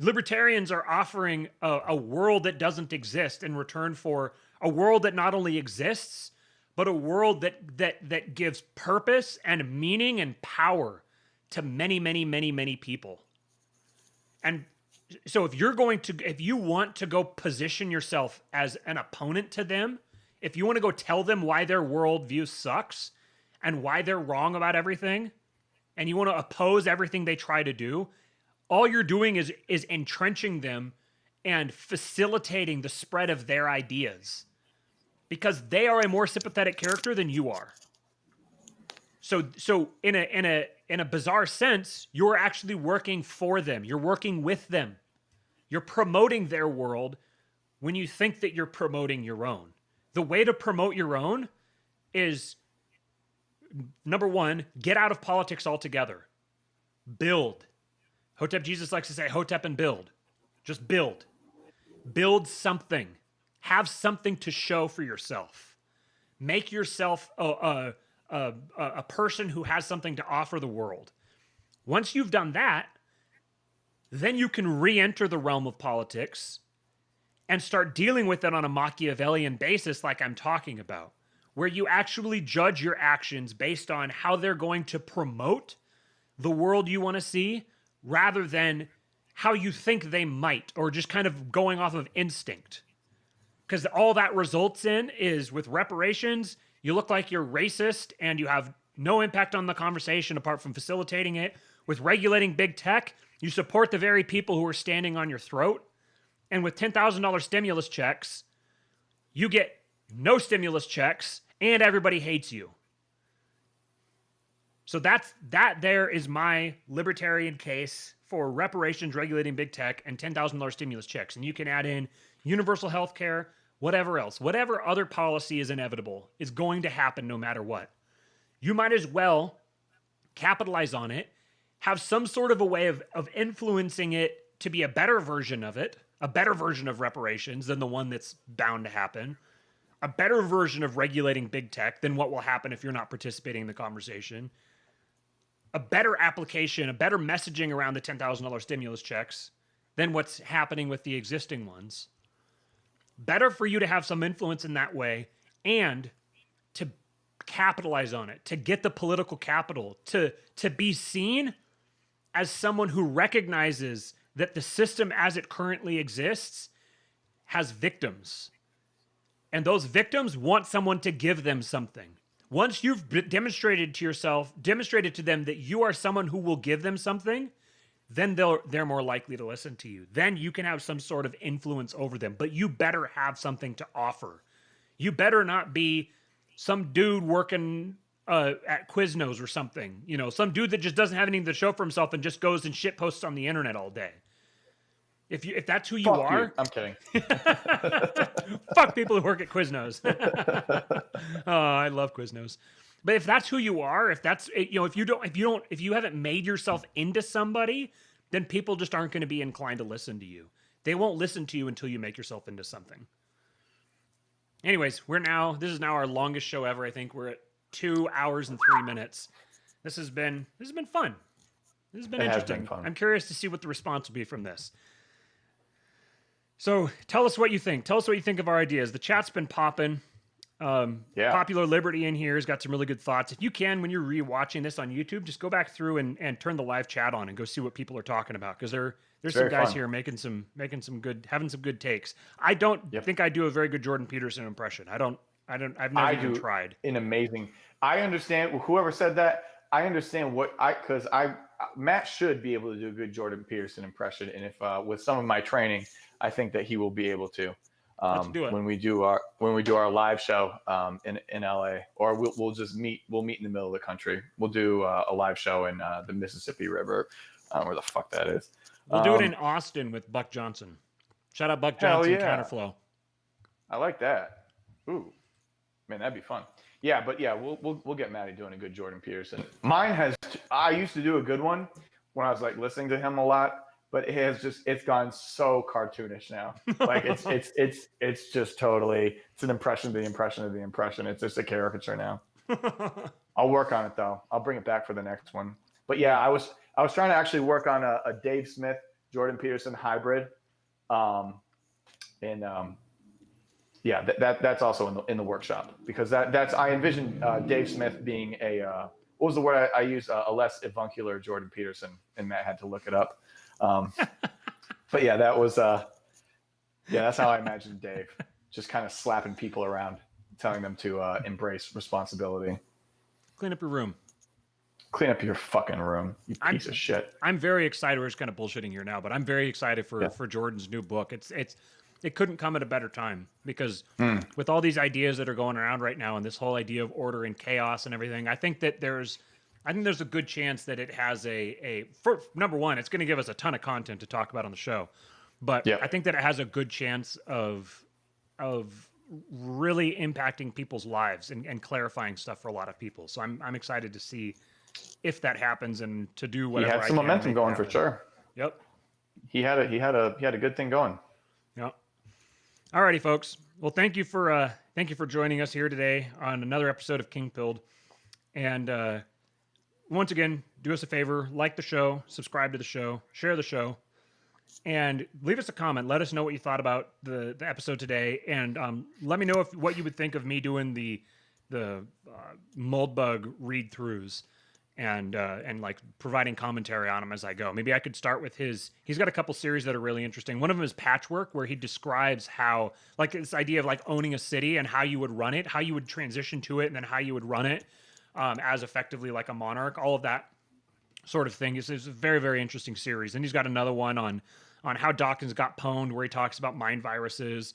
Libertarians are offering a world that doesn't exist in return for a world that not only exists, but a world that gives purpose and meaning and power to many, many, many, many people. And so if you want to go position yourself as an opponent to them, if you want to go tell them why their worldview sucks and why they're wrong about everything, and you want to oppose everything they try to do, all you're doing is entrenching them and facilitating the spread of their ideas, because they are a more sympathetic character than you are. So in a bizarre sense, you're actually working for them. You're working with them. You're promoting their world when you think that you're promoting your own. The way to promote your own is, number one, get out of politics altogether. Build. Hotep Jesus likes to say, Hotep and build. Just build. Build something. Have something to show for yourself. Make yourself a person who has something to offer the world. Once you've done that, then you can re-enter the realm of politics and start dealing with it on a Machiavellian basis like I'm talking about, where you actually judge your actions based on how they're going to promote the world you want to see, rather than how you think they might, or just kind of going off of instinct. Because all that results in is, with reparations, you look like you're racist and you have no impact on the conversation apart from facilitating it. With regulating big tech, you support the very people who are standing on your throat. And with $10,000 stimulus checks, you get no stimulus checks and everybody hates you. So that there is my libertarian case for reparations, regulating big tech, and $10,000 stimulus checks. And you can add in universal health care, whatever else. Whatever other policy is inevitable is going to happen no matter what. You might as well capitalize on it, have some sort of a way of influencing it to be a better version of it, a better version of reparations than the one that's bound to happen, a better version of regulating big tech than what will happen if you're not participating in the conversation, a better application, a better messaging around the $10,000 stimulus checks than what's happening with the existing ones. Better for you to have some influence in that way and to capitalize on it, to get the political capital, to be seen as someone who recognizes that the system as it currently exists has victims. And those victims want someone to give them something. Once you've demonstrated to them that you are someone who will give them something, then they're more likely to listen to you. Then you can have some sort of influence over them, but you better have something to offer. You better not be some dude working at Quiznos or something. You know, some dude that just doesn't have anything to show for himself and just goes and shit posts on the internet all day. If that's who you are, you. I'm kidding. Fuck people who work at Quiznos. Oh, I love Quiznos. But if that's who you are, if you haven't made yourself into somebody, then people just aren't going to be inclined to listen to you. They won't listen to you until you make yourself into something. Anyways, this is now our longest show ever. I think we're at 2 hours and 3 minutes. This has been fun. This has been interesting. Been fun. I'm curious to see what the response will be from this. So tell us what you think. Tell us what you think of our ideas. The chat's been popping. Popular Liberty in here has got some really good thoughts. If you can, when you're rewatching this on YouTube, just go back through and turn the live chat on and go see what people are talking about, because there's some guys fun. here having some good takes. I don't think I do a very good Jordan Peterson impression. I've never even tried. An amazing. I understand whoever said that. I understand because Matt should be able to do a good Jordan Peterson impression, and if with some of my training, I think that he will be able to. Let's do it. When we do our live show in LA, or we'll meet in the middle of the country. We'll do a live show in the Mississippi River, where the fuck that is. We'll do it in Austin with Buck Johnson. Shout out Buck Johnson, Counterflow. I like that. Ooh, man, that'd be fun. Yeah, but yeah, we'll get Matty doing a good Jordan Peterson. I used to do a good one when I was like listening to him a lot. But it's gone so cartoonish now. Like it's just totally, it's an impression of the impression of the impression. It's just a caricature now. I'll work on it though. I'll bring it back for the next one. But yeah, I was trying to actually work on a Dave Smith Jordan Peterson hybrid. Yeah, that's also in the workshop, because I envision Dave Smith being what was the word I used? A less avuncular Jordan Peterson, and Matt had to look it up. But yeah, that's how I imagine Dave, just kind of slapping people around, telling them to embrace responsibility. Clean up your room. Clean up your fucking room, you piece of shit. I'm very excited. We're just kind of bullshitting here now, but I'm very excited for Jordan's new book. It couldn't come at a better time, because with all these ideas that are going around right now, and this whole idea of order and chaos and everything, I think there's a good chance that it has for number one, it's going to give us a ton of content to talk about on the show, but I think that it has a good chance of really impacting people's lives and clarifying stuff for a lot of people. So I'm excited to see if that happens, and to do whatever. He had some momentum going for sure. Yep. He had a good thing going. Yep. Alrighty, folks. Well, thank you for joining us here today on another episode of King Pilled. And once again, do us a favor, like the show, subscribe to the show, share the show, and leave us a comment. Let us know what you thought about the episode today, and let me know what you would think of me doing the Moldbug read-throughs, and like providing commentary on them as I go. Maybe I could start with he's got a couple series that are really interesting. One of them is Patchwork, where he describes how, like, this idea of like owning a city and how you would run it, how you would transition to it, and then how you would run it as effectively like a monarch. All of that sort of thing is a very, very interesting series. And he's got another one on how Dawkins got pwned, where he talks about mind viruses.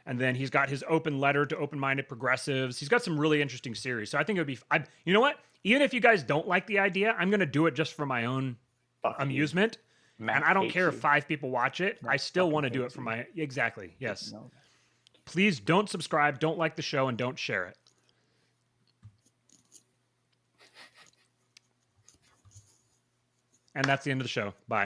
And then he's got his open letter to open-minded progressives. He's got some really interesting series. So I think it would be, you know what? Even if you guys don't like the idea, I'm going to do it just for my own amusement. And I don't care if 5 people watch it. I still want to do it for my, exactly. Yes. Please don't subscribe, don't like the show, and don't share it. And that's the end of the show. Bye.